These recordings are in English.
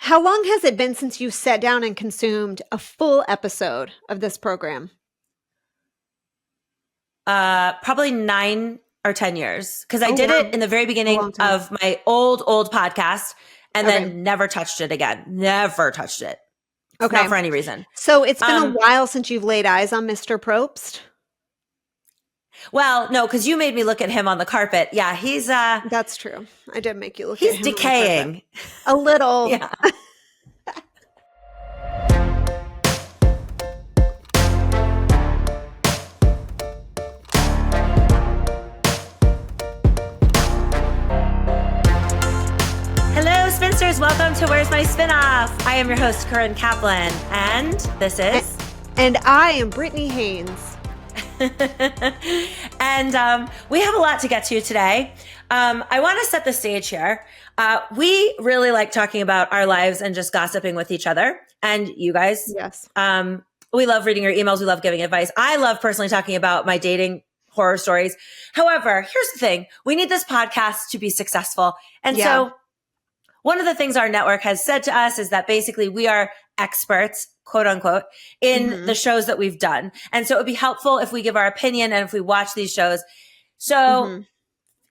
How long has it been since you sat down and consumed a full episode of this program? Probably 9 or 10 years. Because I did wow. it in the very beginning of my old podcast and Okay. then never touched it again. Never touched it. Okay. Not for any reason. So it's been a while since you've laid eyes on Mr. Probst? Well, no, because you made me look at him on the carpet. Yeah, he's That's true. I did make you look at him. he's decaying. A little. Yeah. Hello, spinsters. Welcome to Where's My Spinoff? I am your host, Corinne Kaplan, and this is... And I am Britney Haynes. And we have a lot to get to today. I want to set the stage here. We really like talking about our lives and just gossiping with each other. And you guys, yes, we love reading your emails. We love giving advice. I love personally talking about my dating horror stories. However, here's the thing. We need this podcast to be successful. And so one of the things our network has said to us is that basically we are experts, quote unquote, in the shows that we've done. And so it would be helpful if we give our opinion and if we watch these shows. So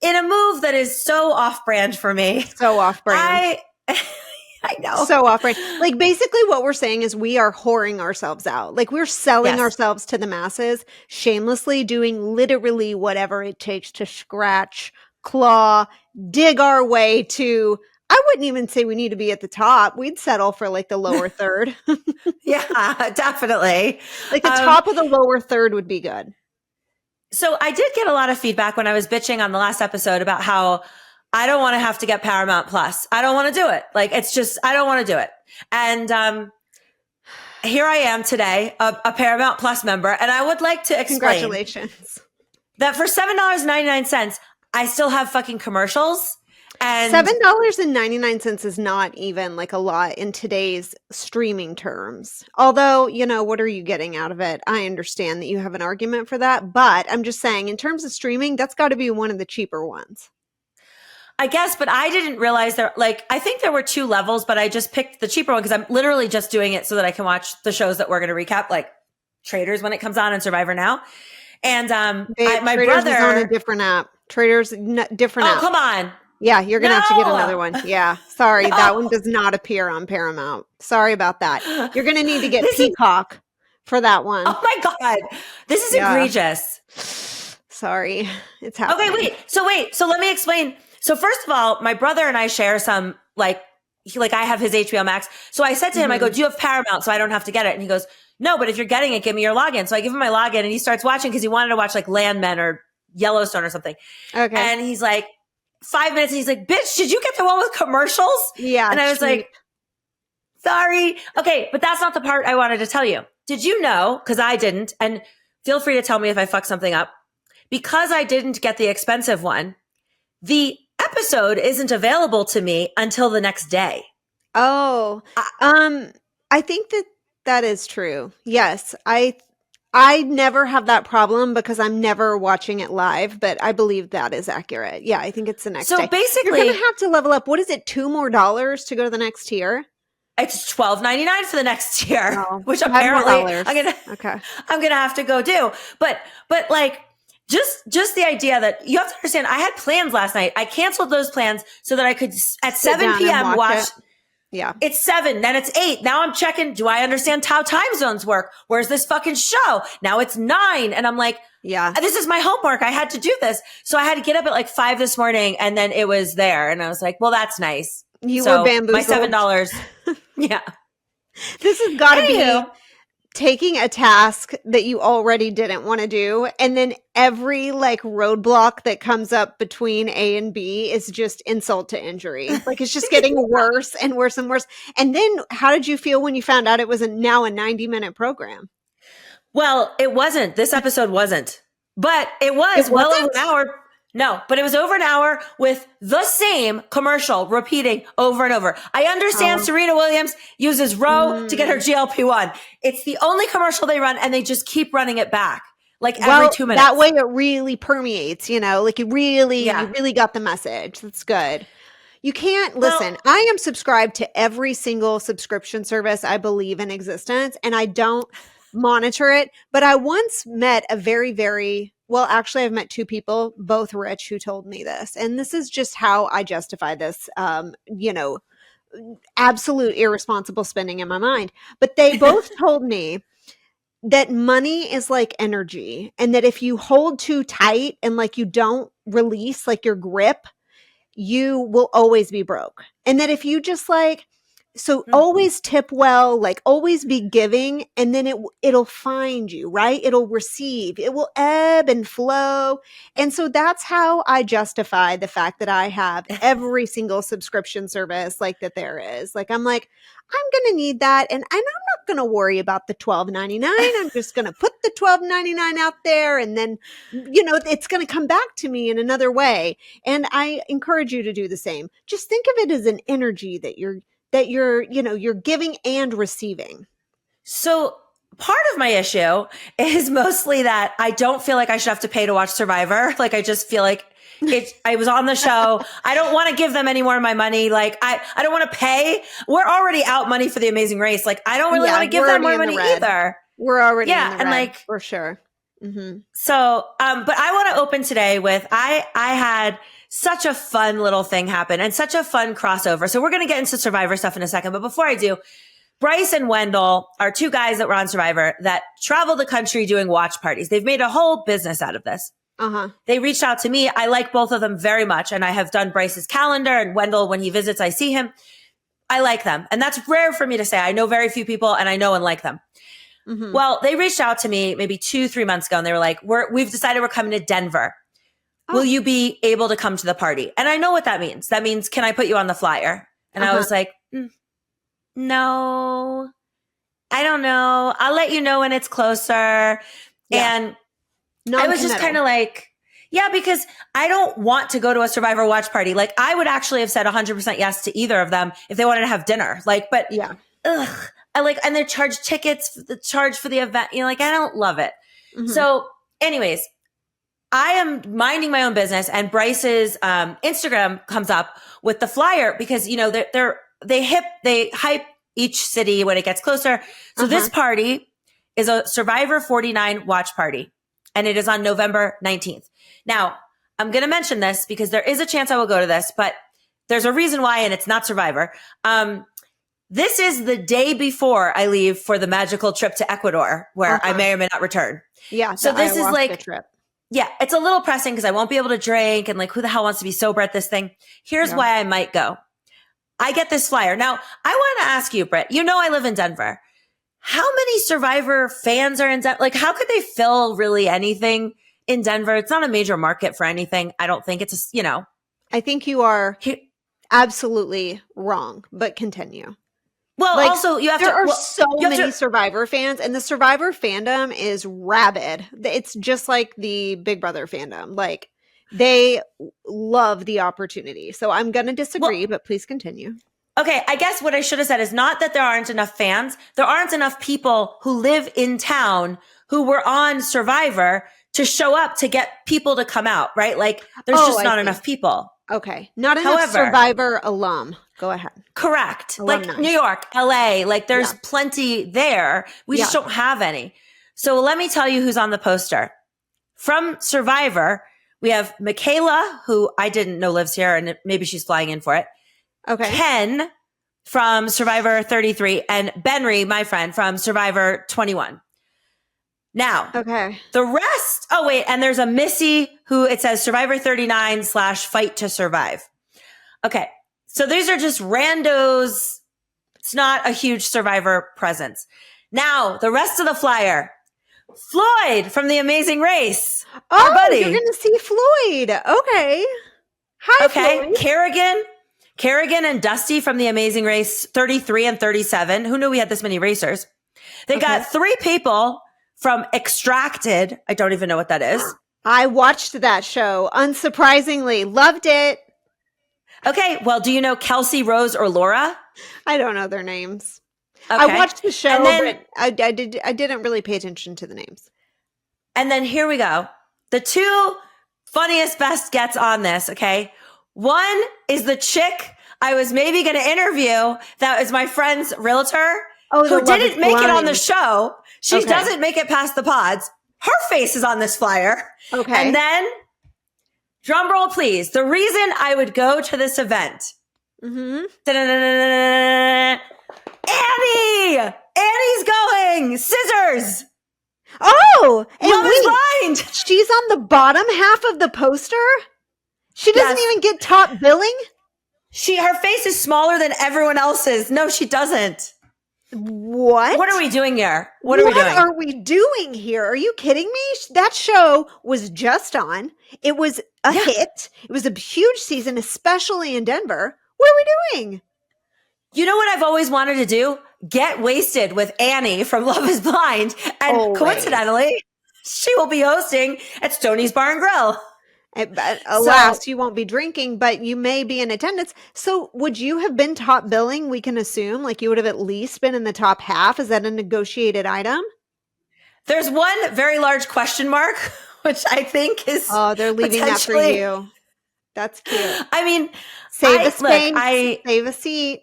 in a move that is so off-brand for me. So off-brand. I know. So off-brand. Like basically what we're saying is we are whoring ourselves out. Like we're selling ourselves to the masses, shamelessly doing literally whatever it takes to scratch, claw, dig our way to... I wouldn't even say we need to be at the top. We'd settle for like the lower third. Yeah, definitely. Like the top of the lower third would be good. So I did get a lot of feedback when I was bitching on the last episode about how I don't want to have to get Paramount Plus. I don't want to do it. Like, it's just, I don't want to do it. And here I am today, a Paramount Plus member. And I would like to explain Congratulations. That for $7.99, I still have fucking commercials. And $7.99 is not even like a lot in today's streaming terms. Although, you know, what are you getting out of it? I understand that you have an argument for that, but I'm just saying in terms of streaming, that's got to be one of the cheaper ones. I guess, but I didn't realize I think there were 2 levels, but I just picked the cheaper one because I'm literally just doing it so that I can watch the shows that we're going to recap, like Traitors when it comes on and Survivor Now. And my Traitors brother is on a different app. Different app. Oh, come on. Yeah, you're going to have to get another one. Yeah. Sorry. That one does not appear on Paramount. Sorry about that. You're going to need to get Peacock for that one. Oh my God. This is egregious. Sorry. It's happening. Okay, wait. So let me explain. So first of all, my brother and I share some, I have his HBO Max. So I said to him, I go, do you have Paramount so I don't have to get it? And he goes, no, but if you're getting it, give me your login. So I give him my login and he starts watching because he wanted to watch like Landmen or Yellowstone or something. Okay. And he's like, 5 minutes and he's like, bitch, did you get the one with commercials? Yeah. And I was like, sorry. Okay, but that's not the part I wanted to tell you. Did you know, because I didn't, and feel free to tell me if I fuck something up, because I didn't get the expensive one, the episode isn't available to me until the next day. Oh, I think that is true. Yes. I never have that problem because I'm never watching it live, but I believe that is accurate. Yeah, I think it's the next day. So basically, you're going to have to level up. What is it? $2 more to go to the next tier? It's $12.99 for the next tier, which apparently I'm gonna have to go do. But like just the idea that you have to understand, I had plans last night. I canceled those plans so that I could at 7 p.m. watch. Yeah. It's 7, then it's 8. Now I'm checking, do I understand how time zones work? Where's this fucking show? Now it's 9. And I'm like, this is my homework. I had to do this. So I had to get up at like 5 this morning and then it was there. And I was like, well, that's nice. You were bamboozled. My $7. Yeah. This has got to be taking a task that you already didn't want to do. And then every like roadblock that comes up between A and B is just insult to injury. Like it's just getting worse and worse and worse. And then how did you feel when you found out it was now a 90-minute program? Well, it wasn't. This episode wasn't. But it was well over an hour. No, but it was over an hour with the same commercial repeating over and over. I understand Serena Williams uses Roe to get her GLP-1. It's the only commercial they run and they just keep running it back like every 2 minutes. That way it really permeates, you know, like you really got the message. That's good. You can't listen. I am subscribed to every single subscription service I believe in existence, and I don't monitor it. But I once met a very, very well, actually, I've met two people, both rich, who told me this, and this is just how I justify this. Absolute irresponsible spending in my mind. But they both told me that money is like energy, and that if you hold too tight and like you don't release like your grip, you will always be broke. And that if you just like, so always tip well, like always be giving, and then it'll find you, right? It'll receive, it will ebb and flow. And so that's how I justify the fact that I have every single subscription service like that there is. Like, I'm like, I'm going to need that. And I'm not going to worry about the $12.99. I'm just going to put the $12.99 out there, and then, it's going to come back to me in another way. And I encourage you to do the same. Just think of it as an energy that you're giving and receiving. So part of my issue is mostly that I don't feel like I should have to pay to watch Survivor. Like, I just feel like I was on the show. I don't want to give them any more of my money. Like, I don't want to pay. We're already out money for The Amazing Race. Like, I don't really want to give them more money either. We're already in the red, like, for sure. Mm-hmm. So, but I want to open today with, I had such a fun little thing happen and such a fun crossover. So we're going to get into Survivor stuff in a second. But before I do, Bryce and Wendell are two guys that were on Survivor that travel the country doing watch parties. They've made a whole business out of this. They reached out to me. I like both of them very much. And I have done Bryce's calendar, and Wendell, when he visits, I see him. I like them. And that's rare for me to say. I know very few people, and I know and like them. Mm-hmm. Well, they reached out to me maybe 2-3 months ago, and they were like, we've decided we're coming to Denver. Will you be able to come to the party? And I know what that means. That means, can I put you on the flyer? And I was like, no, I don't know. I'll let you know when it's closer. Yeah. And I was just kind of like, yeah, because I don't want to go to a Survivor watch party. Like, I would actually have said 100% yes to either of them if they wanted to have dinner. Like, but and they charge tickets, the charge for the event. Like, I don't love it. Mm-hmm. So anyways, I am minding my own business, and Bryce's Instagram comes up with the flyer because, they hype each city when it gets closer. So this party is a Survivor 49 watch party, and it is on November 19th. Now, I'm going to mention this because there is a chance I will go to this, but there's a reason why, and it's not Survivor. This is the day before I leave for the magical trip to Ecuador, where I may or may not return. Yeah. So this is like, trip. Yeah, it's a little pressing because I won't be able to drink, and like, who the hell wants to be sober at this thing? Here's why I might go. I get this flyer. Now, I want to ask you, Britt, I live in Denver. How many Survivor fans are in Denver? Like, how could they fill really anything in Denver? It's not a major market for anything. I don't think it's I think you are absolutely wrong, but continue. Well, like, also there are so many Survivor fans, and the Survivor fandom is rabid. It's just like the Big Brother fandom. Like, they love the opportunity. So I'm going to disagree, but please continue. Okay. I guess what I should have said is not that there aren't enough fans. There aren't enough people who live in town who were on Survivor to show up to get people to come out, right? Like, there's just not enough people. Okay. Not enough Survivor alum. Go ahead. Correct. Alumni. Like New York, LA, like there's plenty there. We just don't have any. So let me tell you who's on the poster. From Survivor, we have Michaela, who I didn't know lives here, and maybe she's flying in for it. Okay. Ken from Survivor 33, and Benry, my friend, from Survivor 21. Now, the rest, and there's a Missy who it says Survivor 39 / Fight to Survive. Okay. So these are just randos. It's not a huge Survivor presence. Now, the rest of the flyer, Floyd from The Amazing Race. Oh, buddy. You're going to see Floyd. Okay. Hi, Floyd. Kerrigan and Dusty from The Amazing Race 33 and 37. Who knew we had this many racers? They got 3 people from Extracted. I don't even know what that is. I watched that show. Unsurprisingly. Loved it. Okay. Well, do you know Kelsey, Rose, or Laura? I don't know their names. Okay. I watched the show, but I didn't really pay attention to the names. And then here we go. The 2 funniest best gets on this, okay? One is the chick I was maybe going to interview. That was my friend's realtor who didn't make it on the show. She doesn't make it past the pods. Her face is on this flyer. Okay. And then, drum roll, please. The reason I would go to this event. Mm-hmm. Annie! Annie's going! Scissors! Oh! And Love is Blind! She's on the bottom half of the poster? She doesn't even get top billing? Her face is smaller than everyone else's. No, she doesn't. What? What are we doing here? What are we doing here? Are you kidding me? That show was just on. It was a hit. It was a huge season, especially in Denver. What are we doing? You know what I've always wanted to do? Get wasted with Annie from Love is Blind. And coincidentally, she will be hosting at Stoney's Bar and Grill. Alas, you won't be drinking, but you may be in attendance. So would you have been top billing, we can assume? Like you would have at least been in the top half? Is that a negotiated item? There's one very large question mark, which I think is they're leaving that for you. That's cute. I mean, save a space, save a seat.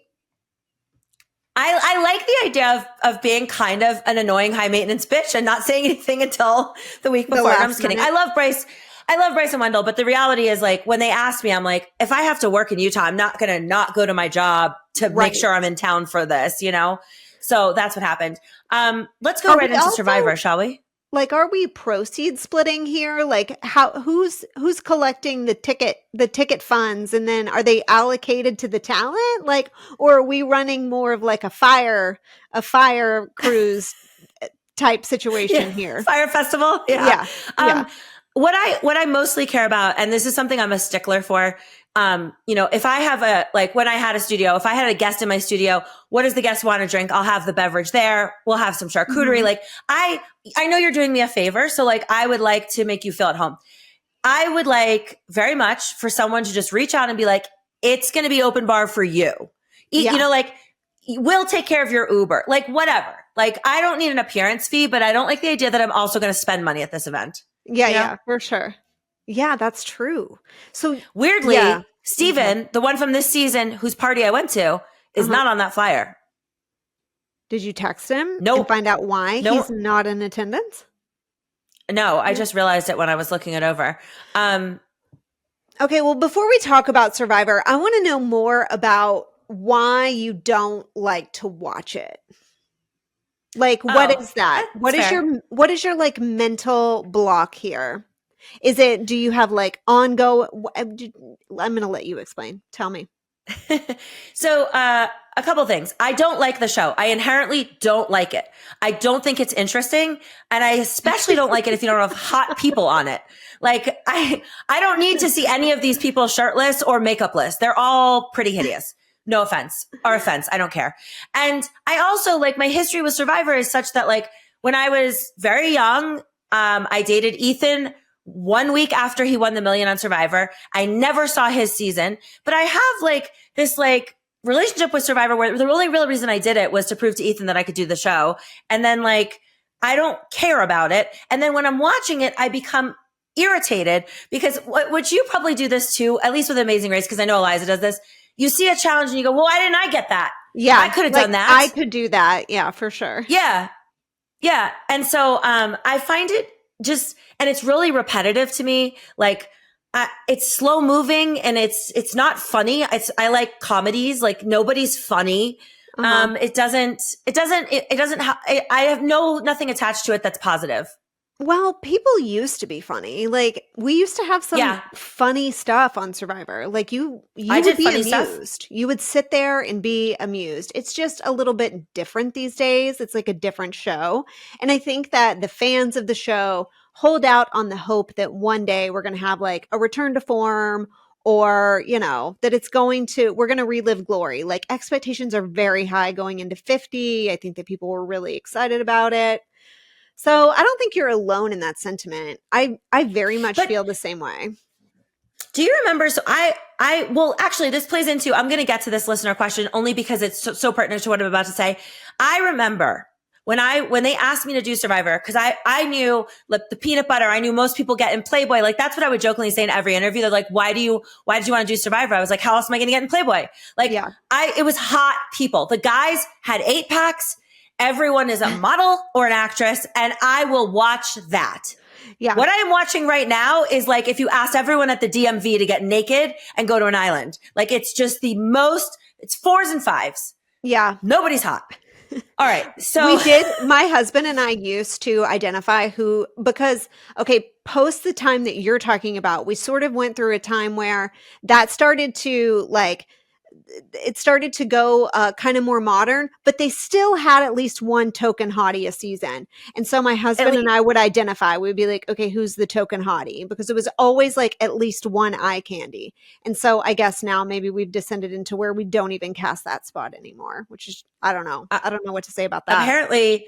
I like the idea of being kind of an annoying high maintenance bitch and not saying anything until the week before. I'm just kidding. I love Bryce and Wendell, but the reality is like when they asked me, I'm like, if I have to work in Utah, I'm not going to not go to my job to make sure I'm in town for this, you know? So that's what happened. Let's go right into Survivor, shall we? Like, are we proceed splitting here? Like who's collecting the ticket funds, and then are they allocated to the talent? Like, or are we running more of like a fire cruise type situation here? Fire festival? Yeah. What I mostly care about, and this is something I'm a stickler for, if I have when I had a studio, if I had a guest in my studio, what does the guest want to drink? I'll have the beverage there. We'll have some charcuterie. Mm-hmm. Like I know you're doing me a favor. So like, I would like to make you feel at home. I would like very much for someone to just reach out and be like, it's going to be open bar for you. You know, like we'll take care of your Uber, like whatever. Like I don't need an appearance fee, but I don't like the idea that I'm also going to spend money at this event. Yeah, for sure. Yeah, that's true. So weirdly, Steven, the one from this season whose party I went to, is not on that flyer. Did you text him? No. And find out why he's not in attendance? No, I just realized it when I was looking it over. Okay, well, before we talk about Survivor, I want to know more about why you don't like to watch it. Like, what is that? What is your like mental block here? Do you have like ongoing? I'm going to let you explain. Tell me. So, a couple things. I don't like the show. I inherently don't like it. I don't think it's interesting. And I especially don't like it if you don't have hot people on it. Like, I don't need to see any of these people shirtless or makeupless. They're all pretty hideous. No offense or offense. I don't care. And I also like my history with Survivor is such that like when I was very young, I dated Ethan 1 week after he won the $1 million on Survivor. I never saw his season, but I have like this like relationship with Survivor where the only real reason I did it was to prove to Ethan that I could do the show. And then like, I don't care about it. And then when I'm watching it, I become irritated because what you probably do this too, at least with Amazing Race, because I know Eliza does this. You see a challenge and you go, well, why didn't I get that? Yeah. I could have done that. I could do that. Yeah, for sure. Yeah. Yeah. And so, I find it just, and it's really repetitive to me. Like, it's slow moving and it's not funny. I like comedies. Like nobody's funny. I have nothing attached to it that's positive. Well, people used to be funny. Like we used to have some funny stuff on Survivor. Like you would be amused. Stuff. You would sit there and be amused. It's just a little bit different these days. It's like a different show. And I think that the fans of the show hold out on the hope that one day we're going to have like a return to form or, you know, that we're going to relive glory. Like expectations are very high going into 50. I think that people were really excited about it. So I don't think you're alone in that sentiment. I very much feel the same way. Do you remember? So well, actually this plays into, I'm going to get to this listener question only because it's so pertinent to what I'm about to say. I remember when they asked me to do Survivor, because I knew like the peanut butter, I knew most people get in Playboy. Like that's what I would jokingly say in every interview. They're like, why did you want to do Survivor? I was like, how else am I going to get in Playboy? Like it was hot people. The guys had 8-packs. Everyone is a model or an actress, and I will watch that. Yeah. What I am watching right now is like if you asked everyone at the DMV to get naked and go to an island. Like it's just it's 4s and 5s. Yeah. Nobody's hot. All right. So my husband and I used to identify because post the time that you're talking about, we sort of went through a time where that started to it started to go kind of more modern, but they still had at least one token hottie a season. And so my husband and I would identify, we'd be like, okay, who's the token hottie? Because it was always like at least one eye candy. And so I guess now maybe we've descended into where we don't even cast that spot anymore, which is, I don't know. I don't know what to say about that. Apparently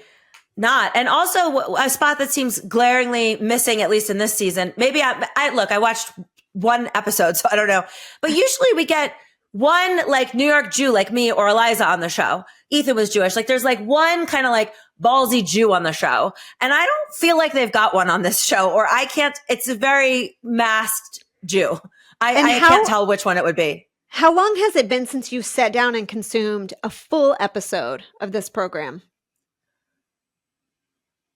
not. And also a spot that seems glaringly missing, at least in this season. Maybe I watched one episode, so I don't know. But usually we get one like New York Jew like me or Eliza on the show. Ethan was Jewish. Like there's like one kind of like ballsy Jew on the show. And I don't feel like they've got one on this show, or it's a very masked Jew. I can't tell which one it would be. How long has it been since you sat down and consumed a full episode of this program?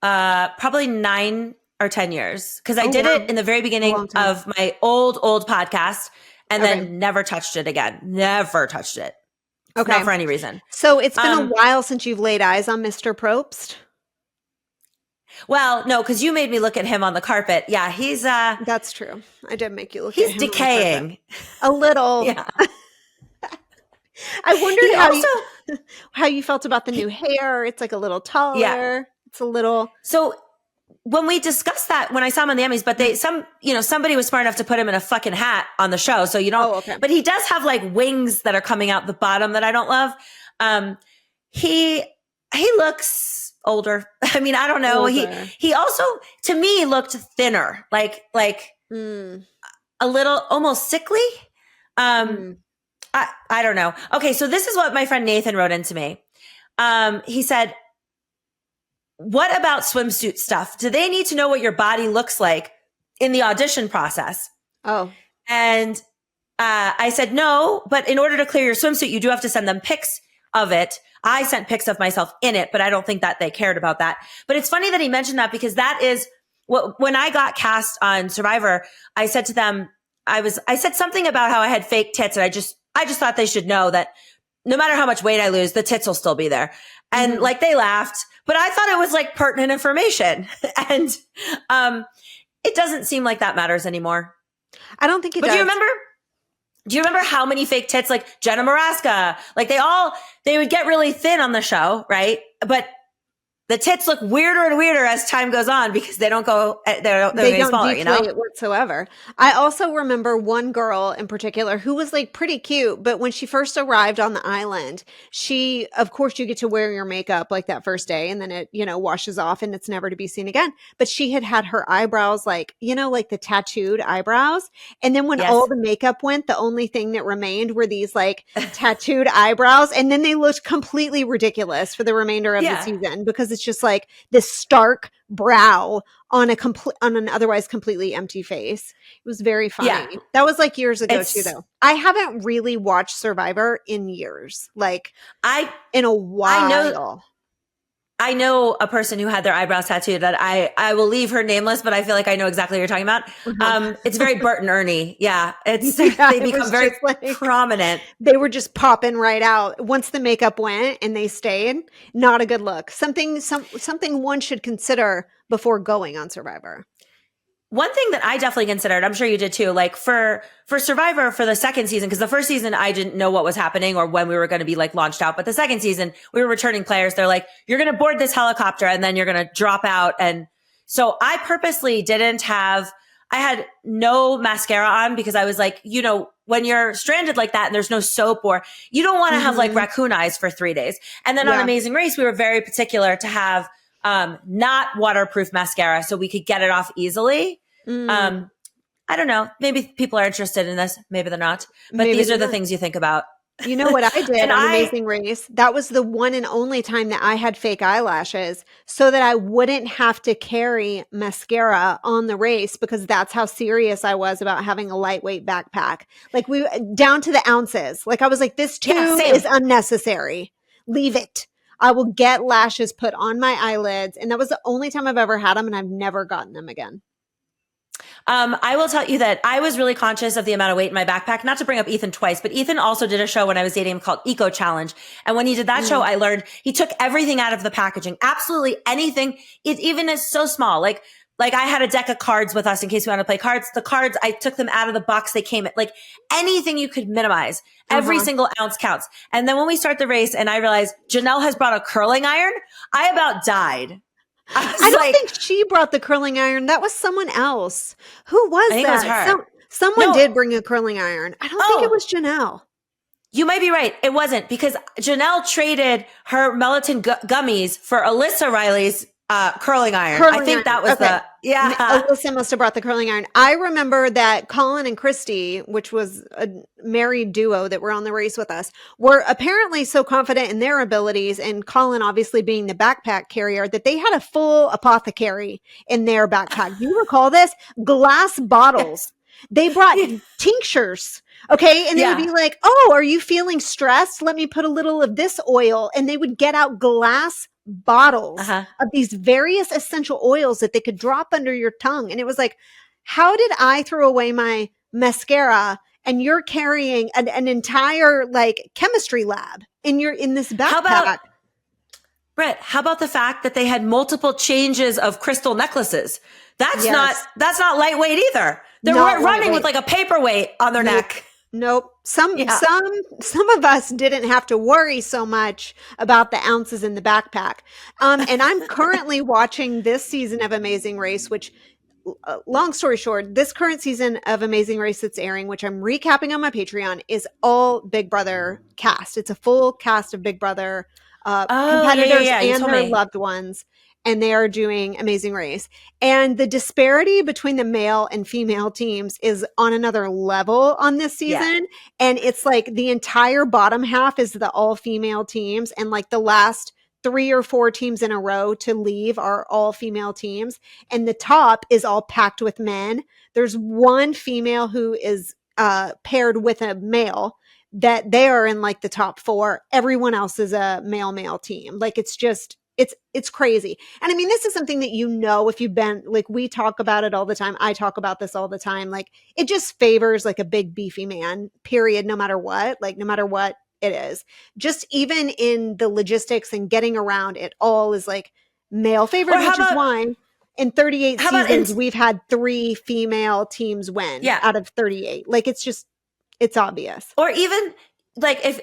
Probably 9 or 10 years. Cause I did it in the very beginning of my old podcast. And then never touched it again. Never touched it. Okay. Not for any reason. So it's been a while since you've laid eyes on Mr. Probst? Well, no, because you made me look at him on the carpet. Yeah, he's... That's true. I did make you look at him. He's decaying. A little. Yeah. I wondered how you felt about the new hair. It's like a little taller. Yeah. It's a little... So... When we discussed that, when I saw him on the Emmys, but somebody was smart enough to put him in a fucking hat on the show. So you don't, but he does have like wings that are coming out the bottom that I don't love. He looks older. I mean, I don't know. Older. He also, to me, looked thinner, like a little, almost sickly. I don't know. Okay. So this is what my friend Nathan wrote into me. He said, what about swimsuit stuff? Do they need to know what your body looks like in the audition process? Oh. And I said, no, but in order to clear your swimsuit, you do have to send them pics of it. I sent pics of myself in it, but I don't think that they cared about that. But it's funny that he mentioned that because that is when I got cast on Survivor, I said to them, I said something about how I had fake tits. And I just thought they should know that no matter how much weight I lose, the tits will still be there. And like they laughed. But I thought it was like pertinent information. And it doesn't seem like that matters anymore. I don't think it does. Do you remember how many fake tits, like Jenna Maraska, like they would get really thin on the show, right? But the tits look weirder and weirder as time goes on because they don't smaller, you know? It whatsoever. I also remember one girl in particular who was like pretty cute, but when she first arrived on the island, of course you get to wear your makeup like that first day and then it, washes off and it's never to be seen again. But she had her eyebrows like the tattooed eyebrows. And then when all the makeup went, the only thing that remained were these like tattooed eyebrows. And then they looked completely ridiculous for the remainder of the season because it's just like this stark brow on an otherwise completely empty face. It was very funny. Yeah. That was like years ago too, though. I haven't really watched Survivor in years, in a while. I know a person who had their eyebrows tattooed that I will leave her nameless, but I feel like I know exactly what you're talking about. It's very Bert and Ernie. Yeah. They become very prominent. They were just popping right out. Once the makeup went and they stayed, not a good look. Something one should consider before going on Survivor. One thing that I definitely considered, I'm sure you did too, like for Survivor for the second season, because the first season I didn't know what was happening or when we were going to be like launched out. But the second season, we were returning players. They're like, you're going to board this helicopter and then you're going to drop out. And so I purposely I had no mascara on because I was like, when you're stranded like that and there's no soap or you don't want to have like raccoon eyes for 3 days. And then on Amazing Race, we were very particular to have not waterproof mascara so we could get it off easily. I don't know. Maybe people are interested in this. Maybe they're not. But these are the things you think about. You know what I did on Amazing Race? That was the one and only time that I had fake eyelashes so that I wouldn't have to carry mascara on the race, because that's how serious I was about having a lightweight backpack. Like down to the ounces. Like I was like, this tube is unnecessary. Leave it. I will get lashes put on my eyelids. And that was the only time I've ever had them, and I've never gotten them again. I will tell you that I was really conscious of the amount of weight in my backpack, not to bring up Ethan twice, but Ethan also did a show when I was dating him called Eco Challenge. And when he did that show, I learned he took everything out of the packaging, absolutely anything. It even is so small. Like I had a deck of cards with us in case we want to play cards. The cards, I took them out of the box they came in. Like anything you could minimize. Every single ounce counts. And then when we start the race and I realized Janelle has brought a curling iron, I about died. I don't think she brought the curling iron. That was someone else. Who was that? It was her. Someone did bring a curling iron. I don't think it was Janelle. You might be right. It wasn't, because Janelle traded her melatonin gummies for Alyssa Riley's curling iron. I think that was Alyssa must have brought the curling iron. I remember that Colin and Christy, which was a married duo that were on the race with us, were apparently so confident in their abilities, and Colin obviously being the backpack carrier, that they had a full apothecary in their backpack. Do you recall this? Glass bottles. They brought tinctures. Okay. And they would be like, oh, are you feeling stressed? Let me put a little of this oil. And they would get out glass bottles of these various essential oils that they could drop under your tongue. And it was like, how did I throw away my mascara and you're carrying an entire like chemistry lab in this backpack? How about the fact that they had multiple changes of crystal necclaces? That's not lightweight either. They weren't running with like a paperweight on their neck. Nope. Some of us didn't have to worry so much about the ounces in the backpack. And I'm currently watching this season of Amazing Race, which, long story short, this current season of Amazing Race that's airing, which I'm recapping on my Patreon, is all Big Brother cast. It's a full cast of Big Brother competitors and their loved ones. And they are doing Amazing Race. And the disparity between the male and female teams is on another level on this season. Yeah. And it's like the entire bottom half is the all female teams. And like the last 3 or 4 teams in a row to leave are all female teams. And the top is all packed with men. There's one female who is paired with a male that they are in like the top 4. Everyone else is a male team. Like it's just, it's crazy. And I mean, this is something that, if you've been, like, we talk about it all the time. I talk about this all the time. Like, it just favors like a big beefy man, period, no matter what it is. Just even in the logistics and getting around, it all is like male favored, which is why in 38 seasons, we've had 3 female teams win out of 38. Like, it's obvious. Or even like if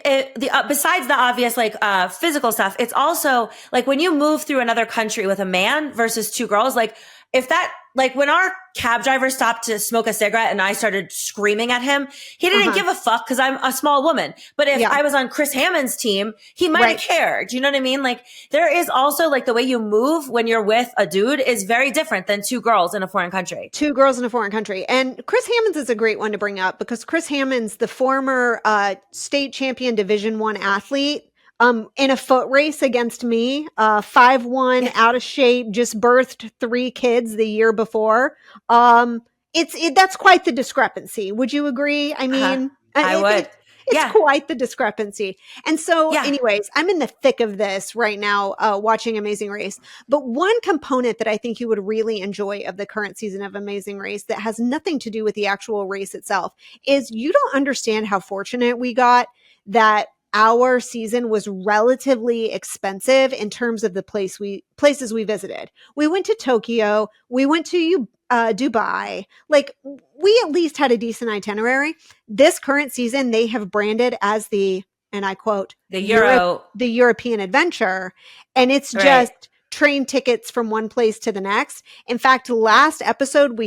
besides the obvious like physical stuff, it's also like when you move through another country with a man versus 2 girls, like if that, like when our cab driver stopped to smoke a cigarette and I started screaming at him, he didn't give a fuck because I'm a small woman. But if I was on Chris Hammond's team, he might have cared. You know what I mean? Like there is also like the way you move when you're with a dude is very different than 2 girls in a foreign country. 2 girls in a foreign country. And Chris Hammond's is a great one to bring up because Chris Hammond's the former state champion Division I athlete. In a foot race against me, 5'1", out of shape, just birthed 3 kids the year before. That's quite the discrepancy. Would you agree? I mean, I would. It's quite the discrepancy. And so anyways, I'm in the thick of this right now, watching Amazing Race. But one component that I think you would really enjoy of the current season of Amazing Race that has nothing to do with the actual race itself is you don't understand how fortunate we got that our season was relatively expensive in terms of the places we visited. We went to Tokyo. We went to Dubai. Like we at least had a decent itinerary. This current season, they have branded as and I quote, the European adventure. And it's just train tickets from one place to the next. In fact, last episode,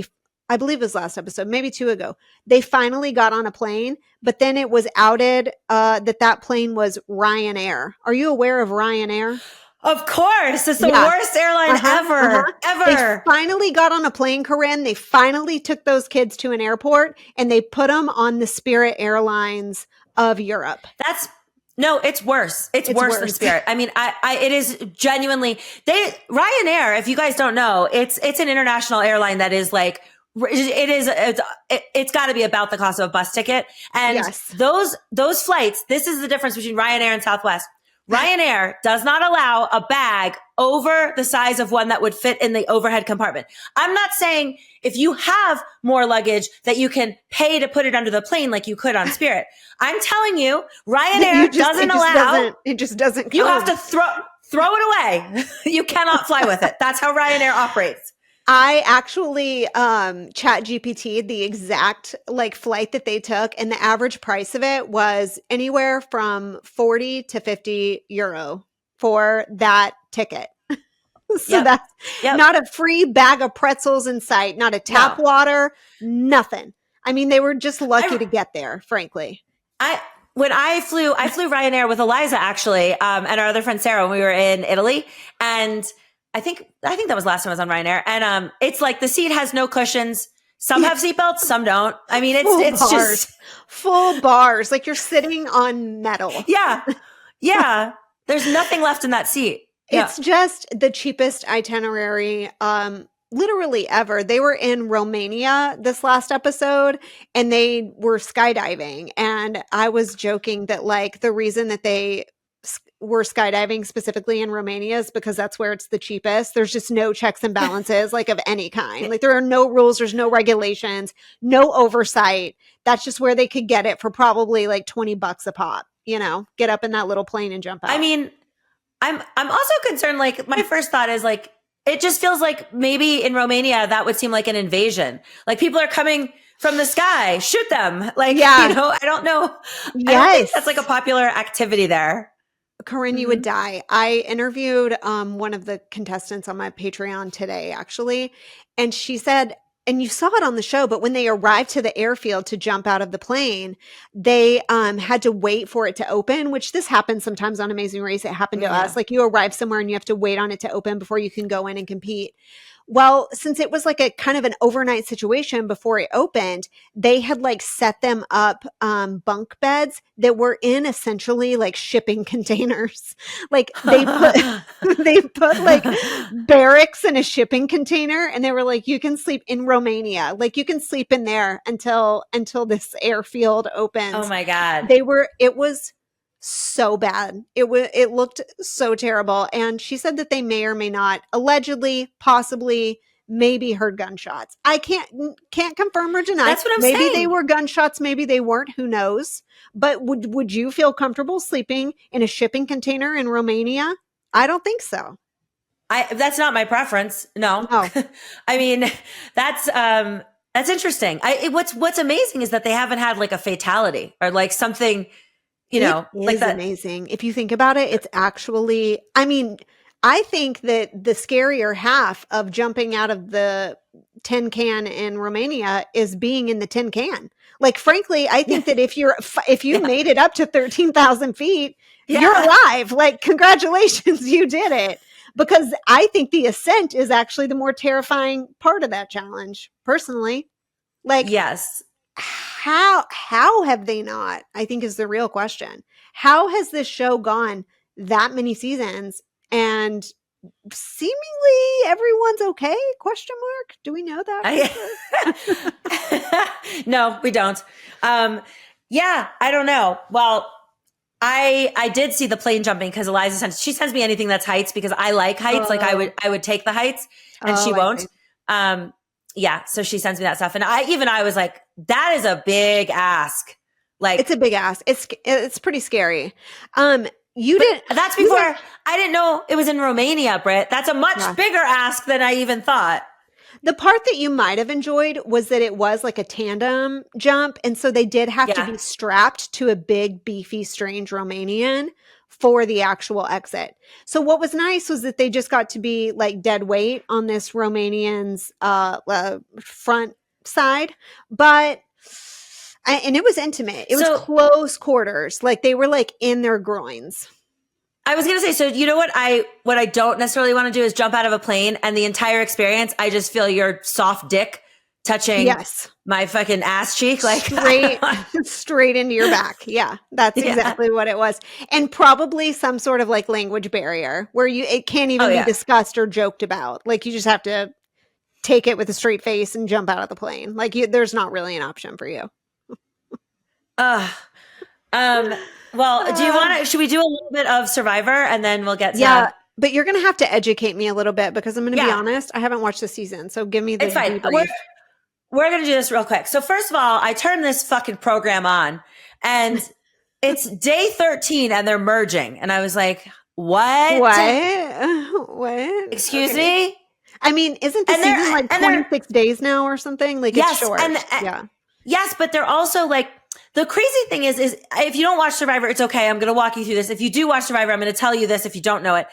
I believe it was last episode, maybe 2 ago, they finally got on a plane, but then it was outed that plane was Ryanair. Are you aware of Ryanair? Of course. It's the worst airline ever. They finally got on a plane, Corinne. They finally took those kids to an airport and they put them on the Spirit Airlines of Europe. No, it's worse. It's worse than Spirit. I mean, it is genuinely, Ryanair, if you guys don't know, it's an international airline that is like, it's got to be about the cost of a bus ticket. And those flights, this is the difference between Ryanair and Southwest. Ryanair does not allow a bag over the size of one that would fit in the overhead compartment. I'm not saying if you have more luggage that you can pay to put it under the plane like you could on Spirit. I'm telling you, Ryanair doesn't allow. It just doesn't come. You have to throw it away. You cannot fly with it. That's how Ryanair operates. I actually chat GPT'd the exact like flight that they took, and the average price of it was anywhere from 40 to 50 euro for that ticket. So that's not a free bag of pretzels in sight, not a tap water, nothing. I mean, they were just lucky to get there, frankly. When I flew Ryanair with Eliza actually, and our other friend Sarah when we were in Italy, and I think that was last time I was on Ryanair, and it's like the seat has no cushions. Some have seatbelts, some don't. I mean, it's just full bars, like you're sitting on metal. Yeah. There's nothing left in that seat. It's just the cheapest itinerary, literally ever. They were in Romania this last episode, and they were skydiving, and I was joking that like the reason that they were skydiving specifically in Romania is because that's where it's the cheapest. There's just no checks and balances like of any kind. Like there are no rules, there's no regulations, no oversight. That's just where they could get it for probably like $20 a pop, get up in that little plane and jump out. I mean, I'm also concerned, like my first thought is like, it just feels like maybe in Romania that would seem like an invasion. Like people are coming from the sky, shoot them. Like, I don't know. Yes. I don't think that's like a popular activity there. Corinne, you would die. I interviewed one of the contestants on my Patreon today, actually, and she said, and you saw it on the show, but when they arrived to the airfield to jump out of the plane, they had to wait for it to open, which this happens sometimes on Amazing Race. It happened to us. Like you arrive somewhere and you have to wait on it to open before you can go in and compete. Well, since it was like a kind of an overnight situation before it opened, they had like set them up bunk beds that were in essentially like shipping containers. Like they put like barracks in a shipping container, and they were like, you can sleep in Romania. Like you can sleep in there until this airfield opens. Oh my God. It was so bad. It looked so terrible. And she said that they may or may not, allegedly, possibly, maybe heard gunshots. I can't confirm or deny. That's what I'm saying. Maybe they were gunshots, maybe they weren't, who knows. But would you feel comfortable sleeping in a shipping container in Romania? I don't think so. That's not my preference. No. I mean, that's interesting. What's amazing is that they haven't had like a fatality or like something. Like that. Amazing. If you think about it, it's actually, I mean, I think that the scarier half of jumping out of the tin can in Romania is being in the tin can. Like, frankly, I think that if you made it up to 13,000 feet, you're alive. Like, congratulations, you did it. Because I think the ascent is actually the more terrifying part of that challenge, personally. Like, yes. How have they not, I think is the real question. How has this show gone that many seasons and seemingly everyone's okay? Question mark. Do we know that? No, we don't. I don't know. Well, I did see the plane jumping because Eliza sends me anything that's heights because I like heights. Like I would take the heights and she won't. So she sends me that stuff. And I was like, that is a big ask. Like it's a big ask. It's pretty scary. That's before I didn't know it was in Romania, Britt. That's a much bigger ask than I even thought. The part that you might have enjoyed was that it was like a tandem jump. And so they did have to be strapped to a big, beefy, strange Romanian for the actual exit. So what was nice was that they just got to be like dead weight on this Romanian's front side, and it was intimate. It was close quarters. Like they were like in their groins. I was going to say, so you know what I don't necessarily want to do is jump out of a plane and the entire experience, I just feel your soft dick touching my fucking ass cheek, like straight into your back. Yeah, that's exactly what it was. And probably some sort of like language barrier where it can't even be discussed or joked about. Like you just have to take it with a straight face and jump out of the plane. Like there's not really an option for you. Well, do you want to, should we do a little bit of Survivor and then we'll get to... Yeah, but you're going to have to educate me a little bit because I'm going to be honest, I haven't watched the season. So give me the debrief. We're going to do this real quick. So first of all, I turned this fucking program on and it's day 13 and they're merging. And I was like, what? What? Excuse me? I mean, isn't the season like 26 days now or something? Like it's short. Yes, but they're also like, the crazy thing is if you don't watch Survivor, it's okay. I'm going to walk you through this. If you do watch Survivor, I'm going to tell you this if you don't know it.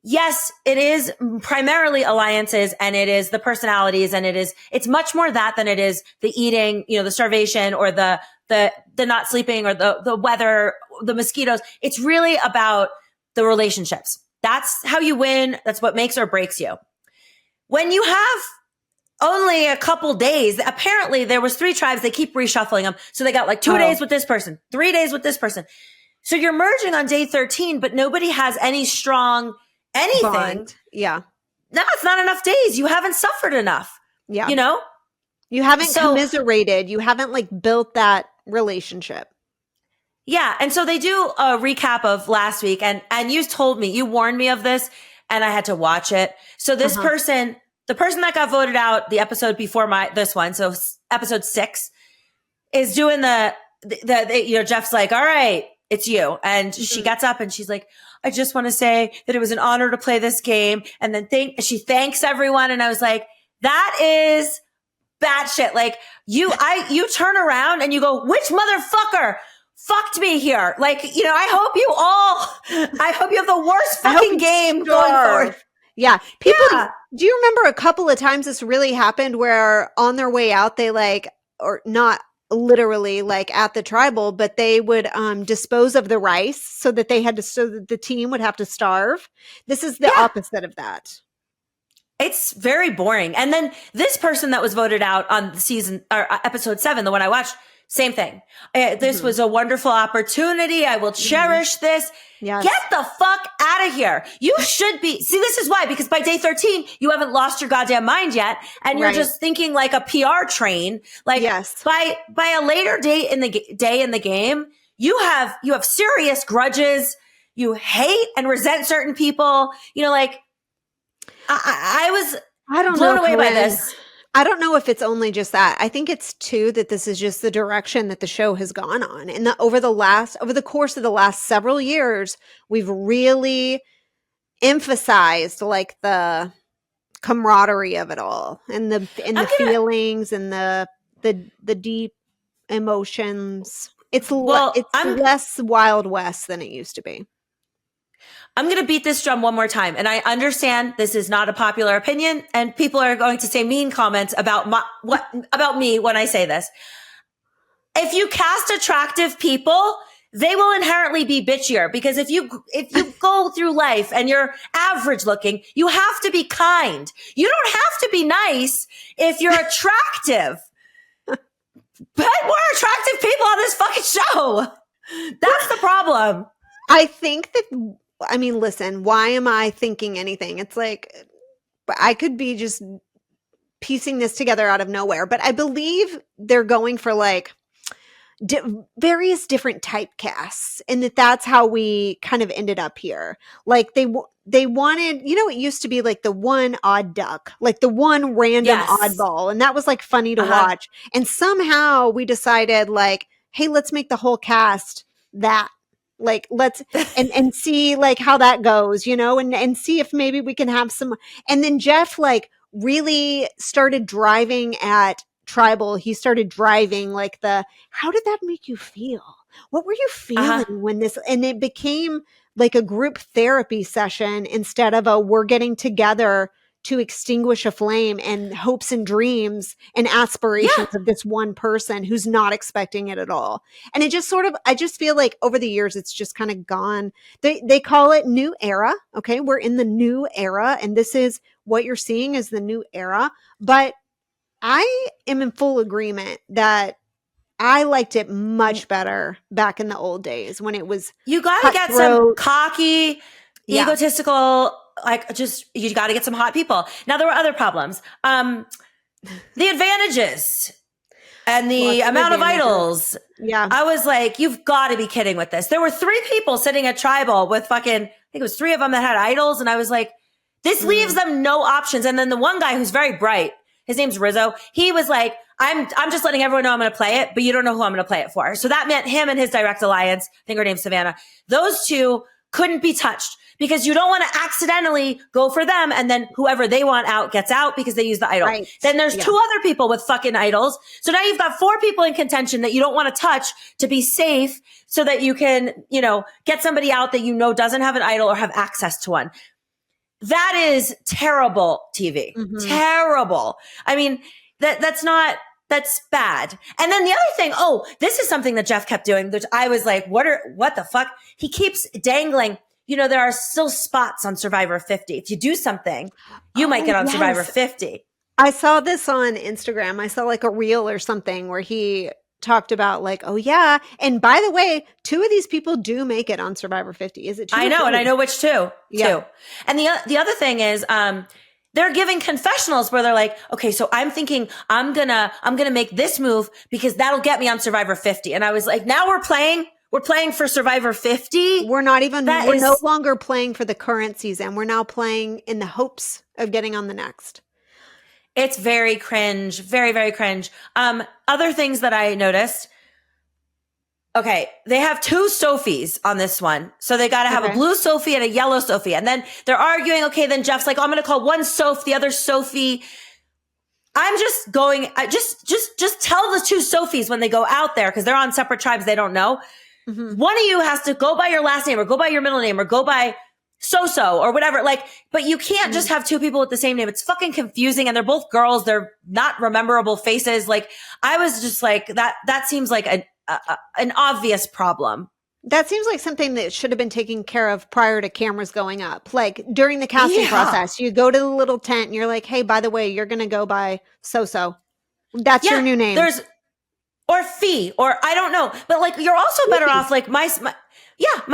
Yes, it is primarily alliances and it is the personalities and it's much more that than it is the eating, the starvation or the not sleeping or the weather, the mosquitoes. It's really about the relationships. That's how you win. That's what makes or breaks you. When you have only a couple days, apparently there was 3 tribes. They keep reshuffling them. So they got like 2 days with this person, 3 days with this person. So you're merging on day 13, but nobody has any strong anything. Bond. Yeah. No, it's not enough days. You haven't suffered enough. Yeah. You haven't commiserated. You haven't like built that relationship. Yeah. And so they do a recap of last week and you told me, you warned me of this and I had to watch it. So this person, the person that got voted out the episode before this one, so episode 6 is doing Jeff's like, all right, it's you. And she gets up and she's like, I just want to say that it was an honor to play this game. And then she thanks everyone. And I was like, that is bad shit. Like you turn around and you go, which motherfucker fucked me here? Like, I hope you have the worst fucking game going forward. Yeah. People, do you remember a couple of times this really happened where on their way out, they or not literally like at the tribal, but they would dispose of the rice so that the team would have to starve. This is the opposite of that. It's very boring. And then this person that was voted out on season or episode 7, the one I watched, same thing. This was a wonderful opportunity. I will cherish this. Yes. Get the fuck out of here. You should be. See, this is why, because by day 13, you haven't lost your goddamn mind yet. And you're just thinking like a PR train. Like by a later date in the game, you have serious grudges. You hate and resent certain people. I was blown away by this. I don't know if it's only just that. I think it's too that this is just the direction that the show has gone on. And over the course of the last several years, we've really emphasized like the camaraderie of it all and the feelings and the deep emotions. It's less Wild West than it used to be. I'm going to beat this drum one more time. And I understand this is not a popular opinion and people are going to say mean comments about me when I say this. If you cast attractive people, they will inherently be bitchier because if you go through life and you're average looking, you have to be kind. You don't have to be nice if you're attractive. Put more attractive people on this fucking show. That's the problem. I think that, listen, why am I thinking anything? It's like, I could be just piecing this together out of nowhere, but I believe they're going for like various different typecasts and that's how we kind of ended up here. Like they wanted, it used to be like the one odd duck, like the one random oddball. And that was like funny to watch. And somehow we decided like, hey, let's make the whole cast that. Like, let's, and see like how that goes, and see if maybe we can have some. And then Jeff like really started driving at tribal. He started driving like how did that make you feel? What were you feeling when this, and it became like a group therapy session instead of we're getting together to extinguish a flame and hopes and dreams and aspirations of this one person who's not expecting it at all. And it just I just feel like over the years, it's just kind of gone. They call it new era. Okay. We're in the new era. And this is what you're seeing is the new era. But I am in full agreement that I liked it much better back in the old days when it was you got to get some cocky, egotistical, like just you got to get some hot people. Now there were other problems. The advantages and the amount of idols. Yeah. I was like, you've got to be kidding with this. There were 3 people sitting at Tribal with fucking, I think it was 3 of them that had idols. And I was like, this leaves them no options. And then the one guy who's very bright, his name's Rizzo. He was like, I'm just letting everyone know I'm going to play it, but you don't know who I'm going to play it for. So that meant him and his direct alliance, I think her name's Savannah. Those 2 couldn't be touched because you don't want to accidentally go for them. And then whoever they want out gets out because they use the idol. Right. Then there's 2 other people with fucking idols. So now you've got 4 people in contention that you don't want to touch to be safe so that you can, get somebody out that doesn't have an idol or have access to one. That is terrible TV. Mm-hmm. Terrible. I mean, that's bad. And then the other thing, this is something that Jeff kept doing, which I was like, what the fuck? He keeps dangling. There are still spots on Survivor 50. If you do something, you might get on Survivor 50. I saw this on Instagram. I saw like a reel or something where he talked about like, oh yeah. And by the way, 2 of these people do make it on Survivor 50. Is it 2? I know. And I know which 2. Yeah. 2. And the other thing is, they're giving confessionals where they're like, okay, so I'm thinking I'm gonna make this move because that'll get me on Survivor 50. And I was like, now we're playing for Survivor 50. We're no longer playing for the current season. We're now playing in the hopes of getting on the next. It's very cringe, very, very cringe. Other things that I noticed. Okay, they have 2 Sophies on this one. So they got to have a blue Sophie and a yellow Sophie. And then they're arguing. Okay, then Jeff's like, I'm going to call one Soph, the other Sophie. I'm just going, just tell the 2 Sophies when they go out there because they're on separate tribes. They don't know. Mm-hmm. One of you has to go by your last name or go by your middle name or go by so-so or whatever. Like, but you can't just have 2 people with the same name. It's fucking confusing. And they're both girls. They're not rememberable faces. Like, I was just like, that seems like an obvious problem. That seems like something that should have been taken care of prior to cameras going up. Like during the casting process, you go to the little tent and you're like, hey, by the way, you're going to go by so-so. That's your new name. Or Fee, or I don't know. But like, you're also better off like my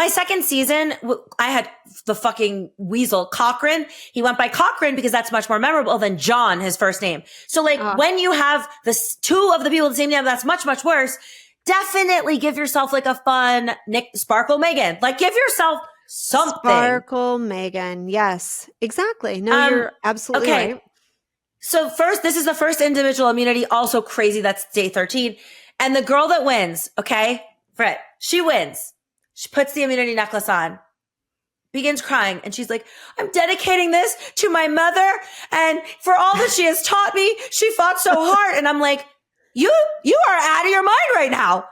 second season, I had the fucking weasel Corinne. He went by Corinne because that's much more memorable than John, his first name. So like when you have the 2 of the people with the same name, that's much, much worse. Definitely give yourself like a fun Nick Sparkle Megan. Like give yourself something. Sparkle Megan. Yes, exactly. No, you're absolutely right. So first, this is the first individual immunity. Also crazy. That's day 13. And the girl that wins, okay, Brett, she wins. She puts the immunity necklace on, begins crying. And she's like, I'm dedicating this to my mother. And for all that she has taught me, she fought so hard. And I'm like, you are out of your mind right now.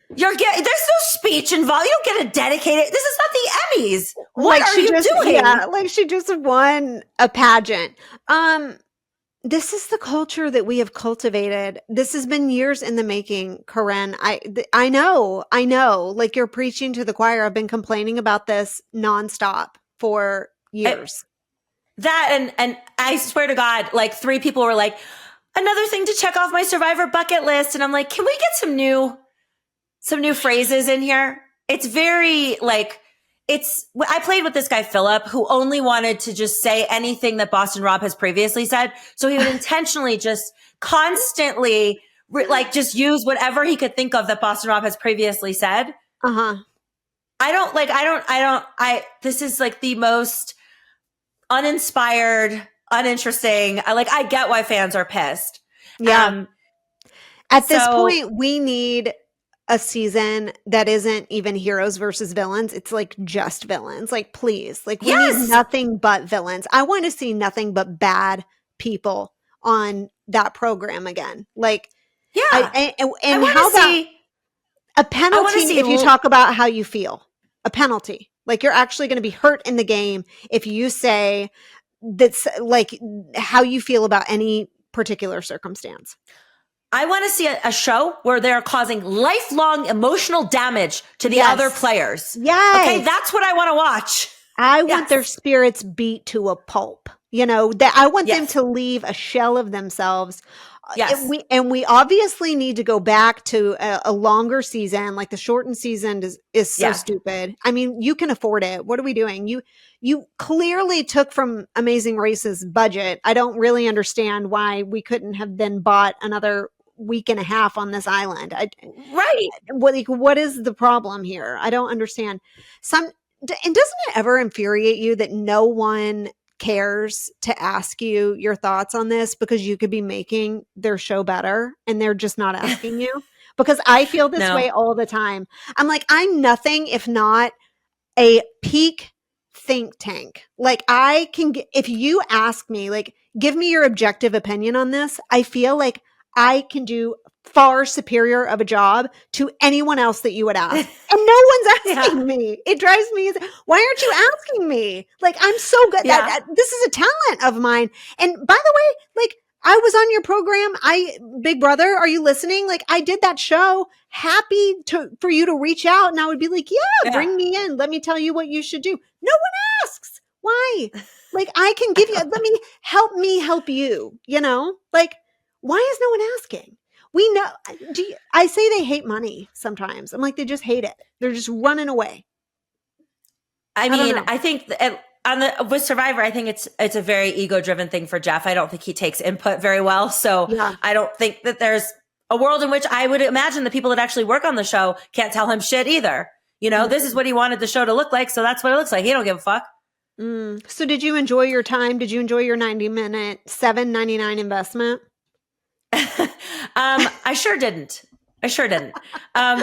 There's no speech involved. You don't get to dedicate it. This is not the Emmys. What are you doing? Yeah, like she just won a pageant. This is the culture that we have cultivated. This has been years in the making, Corinne. I know. Like you're preaching to the choir. I've been complaining about this nonstop for years. And I swear to God, like 3 people were like, another thing to check off my Survivor bucket list. And I'm like, can we get some new phrases in here? It's very like, I played with this guy, Philip, who only wanted to just say anything that Boston Rob has previously said. So he would intentionally just constantly just use whatever he could think of that Boston Rob has previously said. Uh-huh. This is like the most uninspired, uninteresting. I get why fans are pissed. Yeah. At this point, we need a season that isn't even heroes versus villains. It's like just villains. Like, please, like we need nothing but villains. I want to see nothing but bad people on that program again. Like, and how about a penalty if you talk about how you feel? A penalty. Like you're actually going to be hurt in the game if you say that's like how you feel about any particular circumstance. I want to see a show where they're causing lifelong emotional damage to the other players. Yes. Okay, that's what I want to watch. I want their spirits beat to a pulp. You know, that I want them to leave a shell of themselves Yes. We obviously need to go back to a longer season. Like the shortened season is so stupid. I mean, you can afford it. What are we doing? You clearly took from Amazing Race's budget. I don't really understand why we couldn't have then bought another week and a half on this island. Right. What is the problem here? I don't understand. And doesn't it ever infuriate you that no one cares to ask you your thoughts on this because you could be making their show better and they're just not asking you? Because I feel this way all the time. I'm like, I'm nothing if not a peak think tank. Like I can, if you ask me, like, give me your objective opinion on this, I feel like I can do far superior of a job to anyone else that you would ask. And no one's asking me. It drives me. Why aren't you asking me? Like, I'm so good. This is a talent of mine. And by the way, like, I was on your program. Big Brother, are you listening? Like, I did that show. Happy for you to reach out. And I would be like, bring me in. Let me tell you what you should do. No one asks. Why? Like, I can give you, let me help you, you know? Like, why is no one asking? We know. I say they hate money sometimes. I'm like, they just hate it. They're just running away. I mean, I think with Survivor, I think it's a very ego-driven thing for Jeff. I don't think he takes input very well. So I don't think that there's a world in which I would imagine the people that actually work on the show can't tell him shit either. You know, this is what he wanted the show to look like. So that's what it looks like. He don't give a fuck. So did you enjoy your time? Did you enjoy your 90-minute $7.99 investment? I sure didn't. But I'm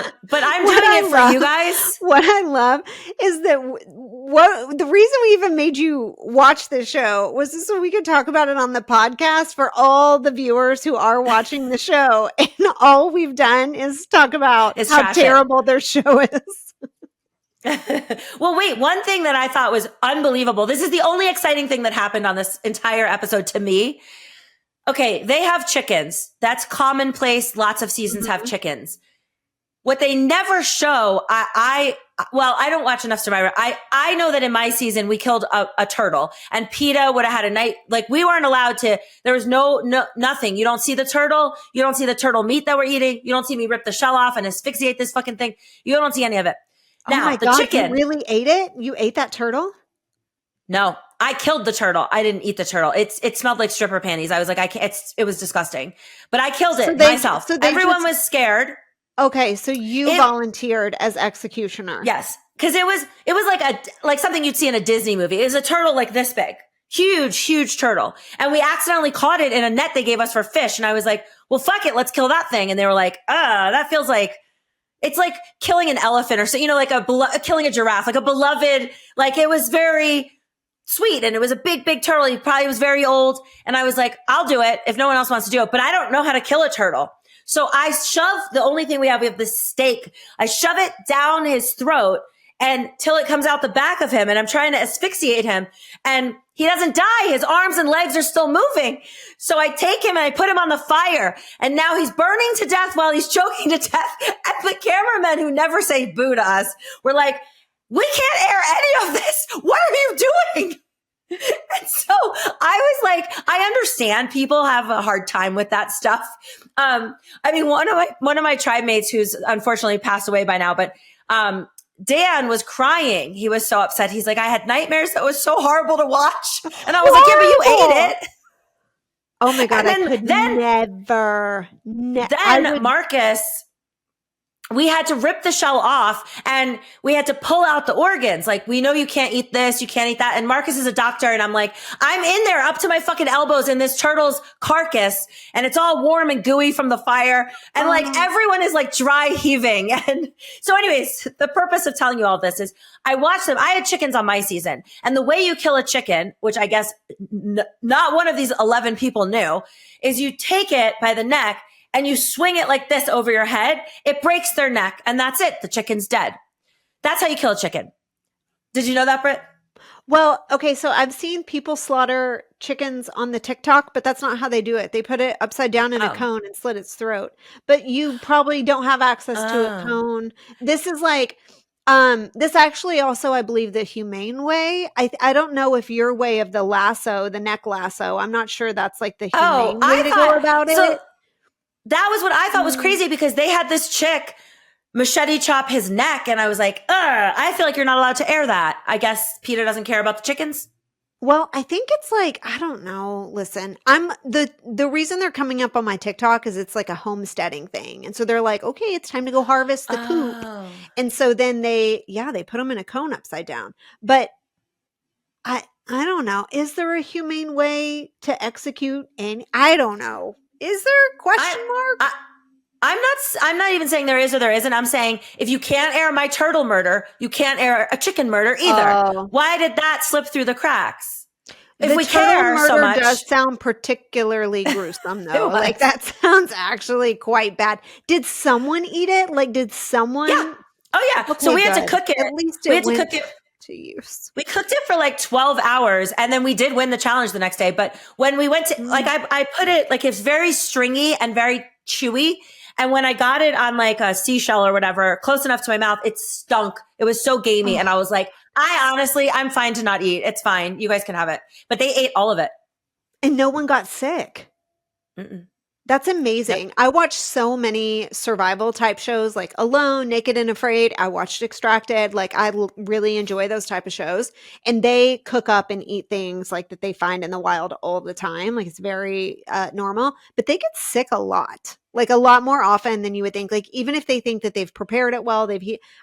doing it for you guys. What I love is that the reason we even made you watch this show was so we could talk about it on the podcast for all the viewers who are watching the show. And all we've done is talk about how terrible their show is. Well, wait, one thing that I thought was unbelievable. This is the only exciting thing that happened on this entire episode to me. Okay, they have chickens. That's commonplace. Lots of seasons have chickens. What they never show, I don't watch enough Survivor. I know that in my season, we killed a turtle and PETA would have had a night. Like we weren't allowed to, there was nothing. You don't see the turtle. You don't see the turtle meat that we're eating. You don't see me rip the shell off and asphyxiate this fucking thing. You don't see any of it. Now, oh my God, chicken. You really ate it? You ate that turtle? No, I killed the turtle. I didn't eat the turtle. It smelled like stripper panties. I was like, I can't, it was disgusting, but I killed it myself. So everyone was scared. Okay. So you volunteered as executioner. Yes. Cause it was like something you'd see in a Disney movie. It was a turtle like this big, huge turtle. And we accidentally caught it in a net they gave us for fish. And I was like, well, fuck it. Let's kill that thing. And they were like, that feels like, it's like killing an elephant or so, you know, like killing a giraffe, like a beloved, like it was very sweet. And it was a big turtle. He probably was very old. And I was like, I'll do it if no one else wants to do it, but I don't know how to kill a turtle. So I shove the only thing we have this steak. I shove it down his throat and till it comes out the back of him. And I'm trying to asphyxiate him and he doesn't die. His arms and legs are still moving. So I take him and I put him on the fire and now he's burning to death while he's choking to death. And the cameramen who never say boo to us were like, we can't air any of this. What are you doing? And so I was like, I understand people have a hard time with that stuff. I mean, one of my tribe mates who's unfortunately passed away by now, but, Dan was crying. He was so upset. He's like, I had nightmares that was so horrible to watch. And I was like, yeah, but you ate it. Oh my God. I could never. Then Marcus, we had to rip the shell off and we had to pull out the organs. Like, we know you can't eat this, you can't eat that. And Marcus is a doctor. And I'm like, I'm in there up to my fucking elbows in this turtle's carcass. And it's all warm and gooey from the fire. And like, everyone is like dry heaving. And so anyways, the purpose of telling you all this is I watched them. I had chickens on my season. And the way you kill a chicken, which I guess not one of these 11 people knew, is you take it by the neck and you swing it like this over your head, it breaks their neck, and that's it. The chicken's dead. That's how you kill a chicken. Did you know that, Britt? Well, okay, so I've seen people slaughter chickens on the TikTok, but that's not how they do it. They put it upside down in a cone and slit its throat. But you probably don't have access to a cone. This is like, this actually also, I believe, the humane way. I don't know if your way of the lasso, the neck lasso, I'm not sure that's like the humane way to go about it. that was what I thought was crazy, because they had this chick machete chop his neck. And I was like, I feel like you're not allowed to air that. I guess PETA doesn't care about the chickens. Well, I think it's like, I don't know. Listen, I'm the reason they're coming up on my TikTok is it's like a homesteading thing. And so they're like, okay, it's time to go harvest the poop. And so then they put them in a cone upside down. But I don't know. Is there a humane way to execute any? I don't know. Is there a question mark? I'm not even saying there is or there isn't. I'm saying if you can't air my turtle murder, you can't air a chicken murder either. Why did that slip through the cracks? If we care so much, does sound particularly gruesome, though. Like that sounds actually quite bad. Did someone eat it? Like, did someone? Yeah. Oh yeah. Okay, so we had to cook it. At least we had to cook it to use. We cooked it for like 12 hours, and then we did win the challenge the next day. But when we went to like, I put it like, it's very stringy and very chewy. And when I got it on like a seashell or whatever, close enough to my mouth, it stunk. It was so gamey. And I was like, I'm fine to not eat. It's fine. You guys can have it. But they ate all of it. And no one got sick. Mm-mm. That's amazing. Yep. I watched so many survival type shows like Alone, Naked and Afraid. I watched Extracted. Like I really enjoy those type of shows. And they cook up and eat things like that they find in the wild all the time. Like it's very normal. But they get sick a lot. Like a lot more often than you would think. Like even if they think that they've prepared it well,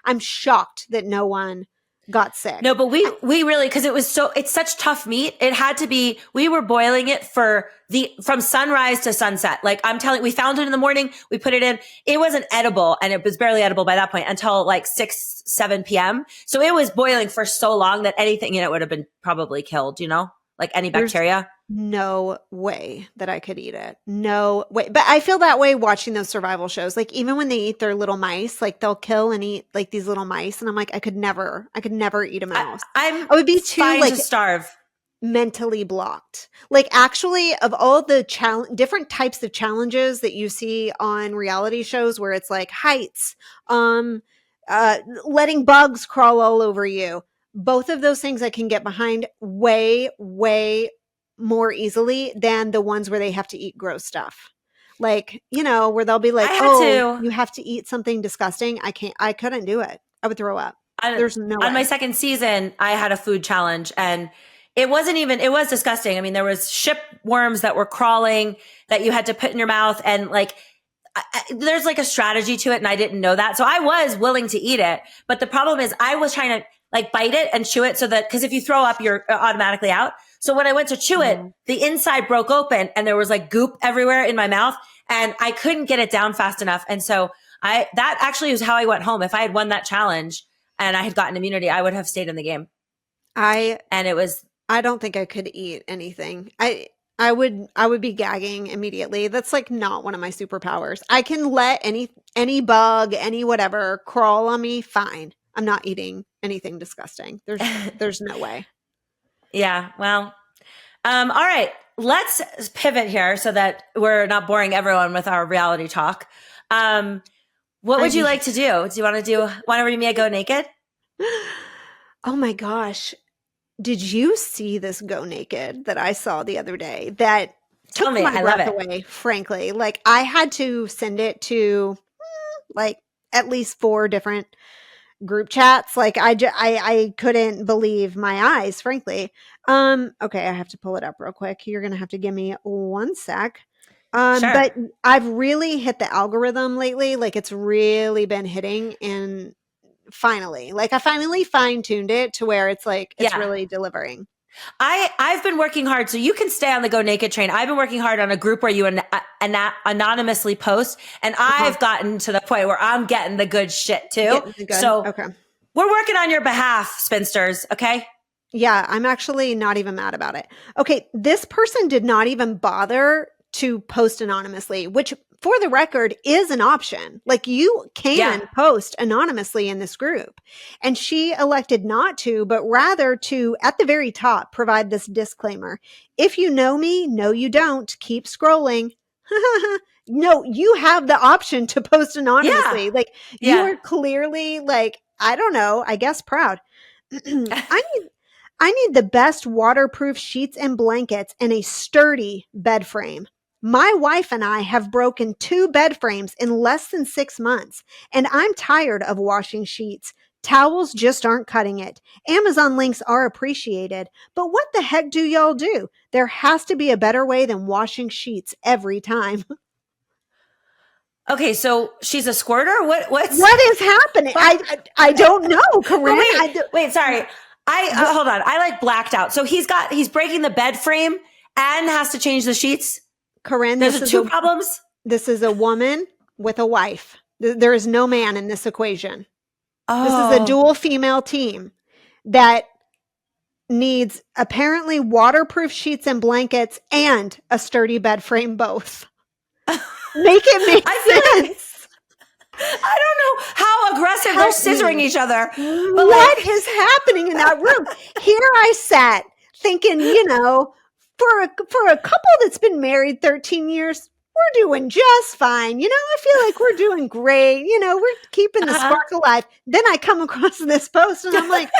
I'm shocked that no one got sick. No, but we really, because it's such tough meat. It had to be, we were boiling it from sunrise to sunset. Like I'm telling, we found it in the morning, we put it in, it wasn't edible, and it was barely edible by that point until like 6, 7 p.m. So it was boiling for so long that anything in it would have been probably killed, like any bacteria. No way that I could eat it. No way. But I feel that way watching those survival shows. Like even when they eat their little mice, like they'll kill and eat like these little mice. And I'm like, I could never eat a mouse. I would be too like to starve. Mentally blocked. Like actually of all the different types of challenges that you see on reality shows where it's like heights, letting bugs crawl all over you. Both of those things I can get behind way, way more easily than the ones where they have to eat gross stuff. Like, where they'll be like, you have to eat something disgusting. I couldn't do it. I would throw up. There's no way. On my second season, I had a food challenge, and it was disgusting. I mean, there was ship worms that were crawling that you had to put in your mouth, and like, there's like a strategy to it, and I didn't know that. So I was willing to eat it. But the problem is I was trying to like bite it and chew it so that, because if you throw up, you're automatically out. So when I went to chew it, the inside broke open and there was like goop everywhere in my mouth, and I couldn't get it down fast enough. And so that actually was how I went home. If I had won that challenge and I had gotten immunity, I would have stayed in the game. I don't think I could eat anything. I would be gagging immediately. That's like not one of my superpowers. I can let any bug, any whatever crawl on me. Fine. I'm not eating anything disgusting. There's no way. Yeah. Well, all right. Let's pivot here so that we're not boring everyone with our reality talk. What would you like to do? Do you want to read me a Go Naked? Oh my gosh. Did you see this Go Naked that I saw the other day that took my breath away, frankly? Like I had to send it to like at least 4 different group chats. Like I couldn't believe my eyes, frankly. Okay, I have to pull it up real quick. You're going to have to give me 1 sec. Sure. But I've really hit the algorithm lately. Like it's really been hitting, and finally, like I finally fine-tuned it to where it's like, it's really delivering. I've been working hard, so you can stay on the Go Naked train. I've been working hard on a group where you anonymously post, and I've gotten to the point where I'm getting the good shit too. So we're working on your behalf, spinsters. Okay. Yeah, I'm actually not even mad about it. Okay, this person did not even bother to post anonymously, which for the record is an option. Like you can post anonymously in this group. And she elected not to, but rather to, at the very top, provide this disclaimer. If you know me, no, you don't. Keep scrolling. No, you have the option to post anonymously. Yeah. Like you are clearly like, I don't know, I guess proud. I need the best waterproof sheets and blankets and a sturdy bed frame. My wife and I have broken 2 bed frames in less than 6 months, and I'm tired of washing sheets. Towels just aren't cutting it. Amazon links are appreciated, but what the heck do y'all do? There has to be a better way than washing sheets every time. Okay, so she's a squirter? What is happening? I don't know, Corinne. Wait, sorry. Hold on. I like blacked out. So he's breaking the bed frame and has to change the sheets. Corinne, there's two problems. This is a woman with a wife. There is no man in this equation. This is a dual female team that needs apparently waterproof sheets and blankets and a sturdy bed frame both. Make it make sense. I don't know how aggressive they're scissoring each other. But what is happening in that room? Here I sat thinking, for a couple that's been married 13 years, we're doing just fine. I feel like we're doing great. We're keeping the spark alive. Then I come across this post and I'm like,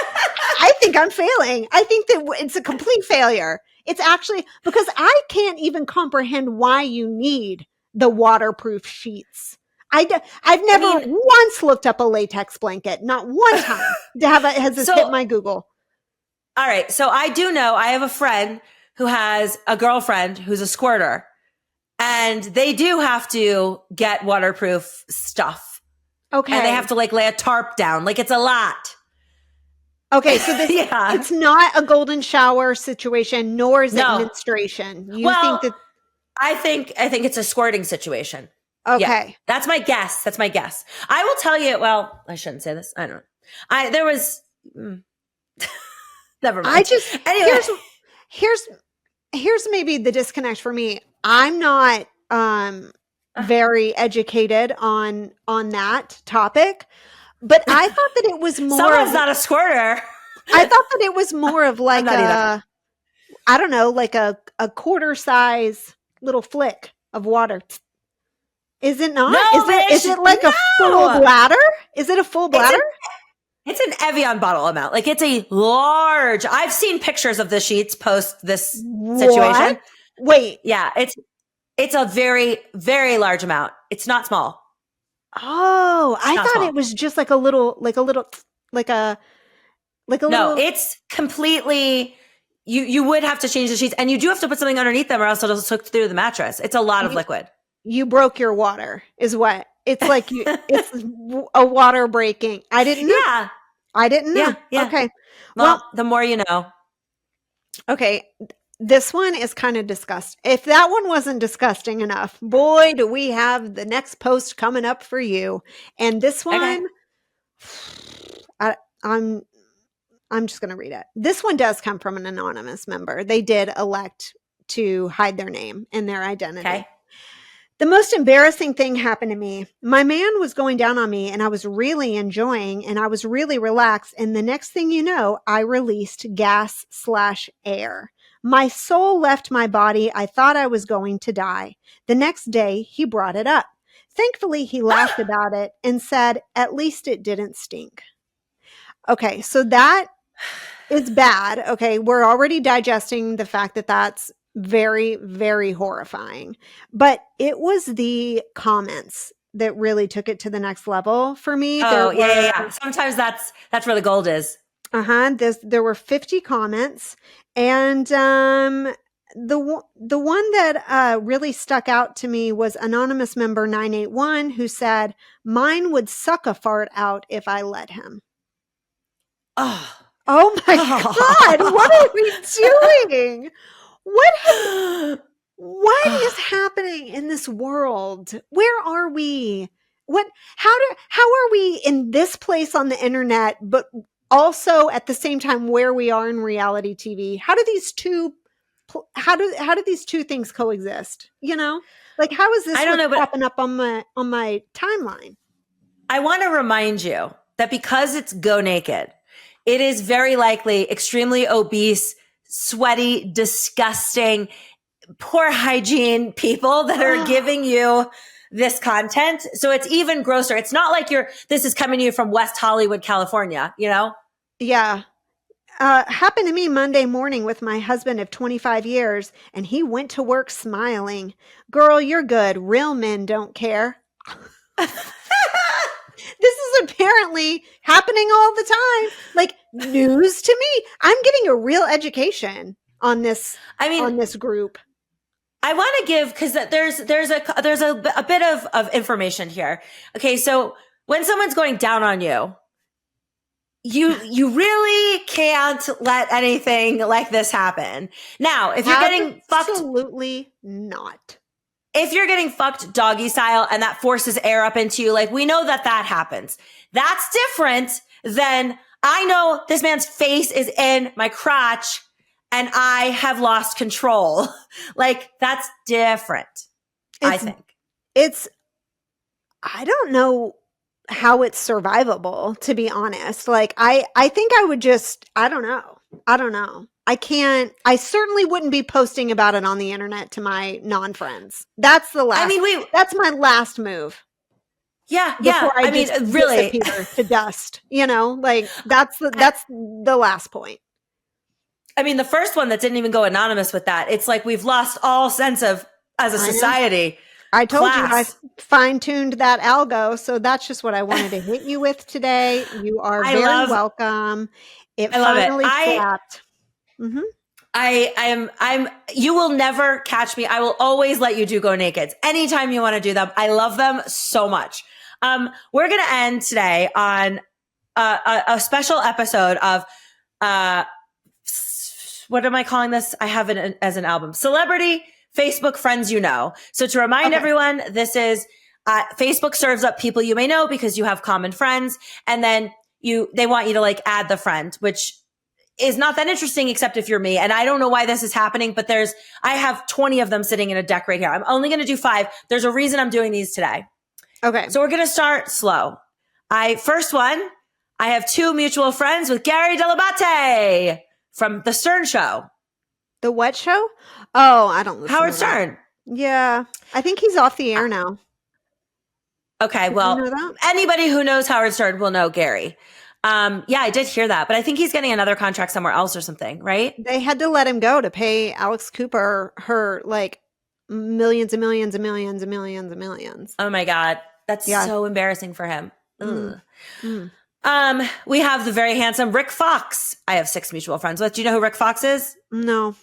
I think I'm failing. I think that it's a complete failure. It's actually because I can't even comprehend why you need the waterproof sheets. I've never once looked up a latex blanket, not one time to have has this hit my Google. All right. So I do know I have a friend who has a girlfriend who's a squirter, and they do have to get waterproof stuff. Okay. And they have to lay a tarp down. It's a lot. Okay. So this, it's not a golden shower situation, nor is it menstruation. I think it's a squirting situation. Okay. Yeah, that's my guess. I will tell you, I shouldn't say this. I don't know. There was, never mind. Anyway. Here's maybe the disconnect for me. I'm not, very educated on that topic, but I thought that it was more. Someone's not a squirter. I thought that it was more of I don't know, a quarter size little flick of water. Is it not? No, is it a full bladder? Is it a full bladder? It's an Evian bottle amount. It's a large. I've seen pictures of the sheets post this situation. Wait. Yeah, it's a very, very large amount. It's not small. Oh, I thought it was just a little. No, it's completely. You would have to change the sheets, and you do have to put something underneath them, or else it'll soak through the mattress. It's a lot of liquid. You broke your water, is what it's like. It's a water breaking. I didn't know. Yeah, I didn't know. Yeah. Okay. Well, the more you know. Okay. This one is kind of disgusting. If that one wasn't disgusting enough, boy, do we have the next post coming up for you. And this one, I'm just going to read it. This one does come from an anonymous member. They did elect to hide their name and their identity. Okay. The most embarrassing thing happened to me. My man was going down on me and I was really enjoying and I was really relaxed. And the next thing you know, I released gas/air. My soul left my body. I thought I was going to die. The next day, he brought it up. Thankfully, he laughed about it and said, at least it didn't stink. Okay, so that is bad. Okay, we're already digesting the fact that that's very, very horrifying. But it was the comments that really took it to the next level for me. Yeah. Sometimes that's where the gold is. There were 50 comments, and the one that really stuck out to me was anonymous member 981, who said, "Mine would suck a fart out if I let him." Oh my God! What are we doing? What is happening in this world? Where are we? How are we in this place on the internet, but also at the same time where we are in reality TV? How do these two things coexist? How is this popping up on my timeline? I want to remind you that because it's Go Naked, it is very likely extremely obese, sweaty, disgusting, poor hygiene people that are giving you this content. So it's even grosser. It's not like this is coming to you from West Hollywood, California, Yeah. Happened to me Monday morning with my husband of 25 years, and he went to work smiling. Girl, you're good. Real men don't care. This is apparently happening all the time. Like, news to me. I'm getting a real education on this. On this group. I want to give, because there's a bit of information here. Okay, so when someone's going down on you, you really can't let anything like this happen. Now, if you're getting fucked, absolutely not. If you're getting fucked doggy style and that forces air up into you, like, we know that happens. That's different than, I know this man's face is in my crotch and I have lost control. Like, that's different. I think. I don't know how it's survivable, to be honest. Like, I think I would just, I don't know. I certainly wouldn't be posting about it on the internet to my non-friends. That's the last, that's my last move. Yeah. I mean, really disappear to dust, like that's the last point. I mean, the first one that didn't even go anonymous with that. It's like, we've lost all sense of, as a society. I told you I fine-tuned that algo, so that's just what I wanted to hit you with today. You are very welcome. It finally flapped. Mm-hmm. You will never catch me. I will always let you do Go Nakeds anytime you want to do them. I love them so much. We're going to end today on a special episode of, what am I calling this? I have it as an album. Celebrity Facebook Friends You Know. So to remind everyone, this is Facebook serves up people you may know because you have common friends, and then they want you to like add the friend, which is not that interesting except if you're me. And I don't know why this is happening, but I have 20 of them sitting in a deck right here. I'm only going to do 5. There's a reason I'm doing these today. Okay. So we're going to start slow. First one, I have 2 mutual friends with Gary Dell'Abate from The Stern Show. The what show? Oh, I don't listen Howard to Stern. That. Yeah. I think he's off the air now. Okay. Well, anybody who knows Howard Stern will know Gary. Yeah, I did hear that, but I think he's getting another contract somewhere else or something, right? They had to let him go to pay Alex Cooper her like millions and millions and millions and millions and millions. Oh my God. That's so embarrassing for him. We have the very handsome Rick Fox. I have 6 mutual friends with. Do you know who Rick Fox is? No.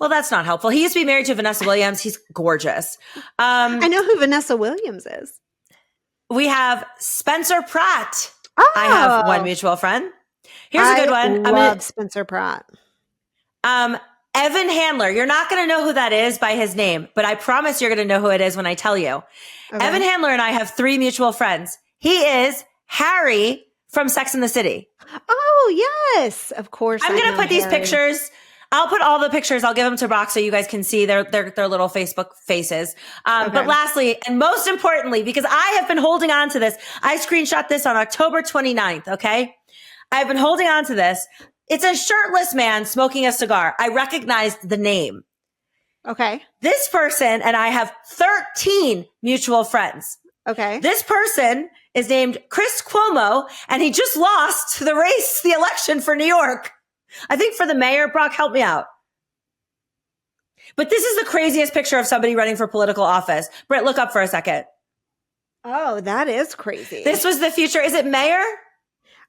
Well, that's not helpful. He used to be married to Vanessa Williams. He's gorgeous. I know who Vanessa Williams is. We have Spencer Pratt. Oh. I have 1 mutual friend. Here's a good one. I love Spencer Pratt. Evan Handler. You're not going to know who that is by his name, but I promise you're going to know who it is when I tell you. Okay. Evan Handler and I have 3 mutual friends. He is Harry from Sex and the City. Oh, yes. Of course. I'm going to put these pictures. I'll put all the pictures. I'll give them to Brock so you guys can see their little Facebook faces. But lastly, and most importantly, because I have been holding on to this, I screenshot this on October 29th. Okay. I've been holding on to this. It's a shirtless man smoking a cigar. I recognized the name. Okay. This person and I have 13 mutual friends. Okay. This person is named Chris Cuomo, and he just lost the election for New York. I think for the mayor. Brock, help me out. But this is the craziest picture of somebody running for political office. Britt, look up for a second. Oh, that is crazy. This was the future. Is it mayor?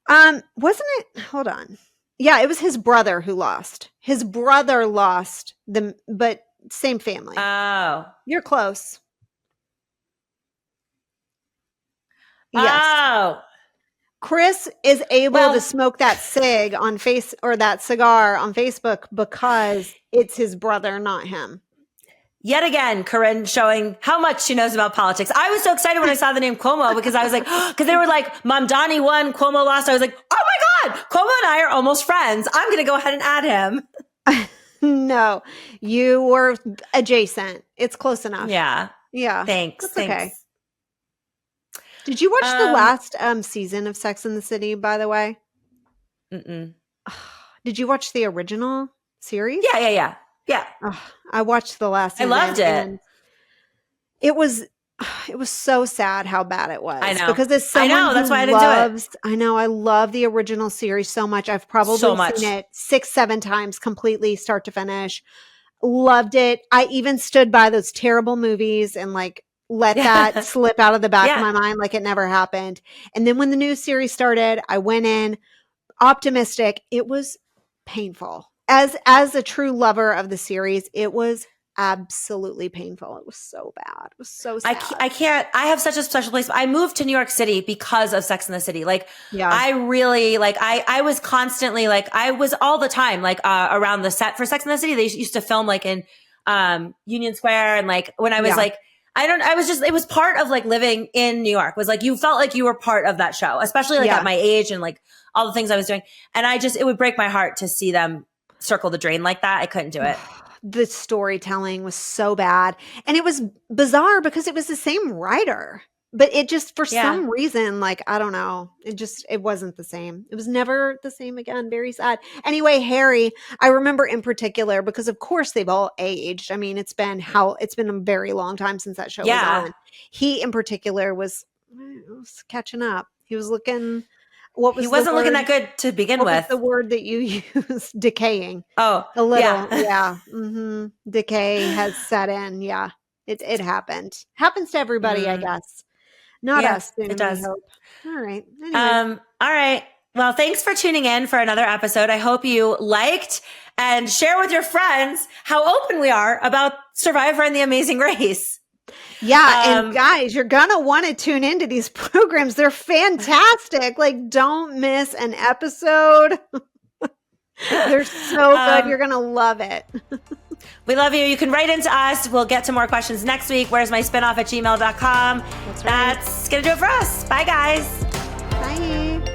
Wasn't it? Hold on. Yeah, it was his brother who lost. His brother lost but same family. Oh. You're close. Yes. Oh. Chris is able to smoke that cig on that cigar on Facebook because it's his brother, not him. Yet again, Corinne showing how much she knows about politics. I was so excited when I saw the name Cuomo because I was like, because they were like, Mamdani won, Cuomo lost. I was like, oh my God, Cuomo and I are almost friends. I'm going to go ahead and add him. No, you were adjacent. It's close enough. Yeah. Yeah. Thanks. Okay. Did you watch the last season of Sex and the City, by the way? Mm-mm. Did you watch the original series? Yeah. I watched the last season. I loved it. It was it was so sad how bad it was. I know. Because as someone that's why I didn't do it. I know, I love the original series so much. I've probably seen it 6-7 times completely start to finish. Loved it. I even stood by those terrible movies and like let that slip out of the back of my mind like it never happened. And then when the new series started, I went in optimistic. It was painful. As a true lover of the series, it was absolutely painful. It was so bad. It was so sad. I can't. I have such a special place. I moved to New York City because of Sex and the City. Like, I really like. I was constantly like. I was all the time like around the set for Sex and the City. They used to film like in Union Square, and like when I was like. It was part of like living in New York. Was like you felt like you were part of that show, especially like at my age and like all the things I was doing. And it would break my heart to see them circle the drain like that. I couldn't do it. The storytelling was so bad. And it was bizarre because it was the same writer. But it just, for some reason, like, I don't know, it wasn't the same. It was never the same again. Very sad. Anyway, Harry, I remember in particular, because of course they've all aged. I mean, it's been a very long time since that show was on. He in particular was catching up. He was looking, he wasn't looking that good to begin with. What was the word that you used? Decaying. Oh, a little. Yeah. Mm-hmm. Decay has set in. Yeah. It happened. Happens to everybody, I guess. Not us. Soon, it does. All right. Anyway. All right. Well, thanks for tuning in for another episode. I hope you liked and share with your friends how open we are about Survivor and The Amazing Race. Yeah. And guys, you're going to want to tune into these programs. They're fantastic. Like, don't miss an episode. They're so good. You're going to love it. We love you. You can write into us. We'll get to more questions next week. Where's my spinoff at gmail.com. That's right. That's going to do it for us. Bye, guys. Bye.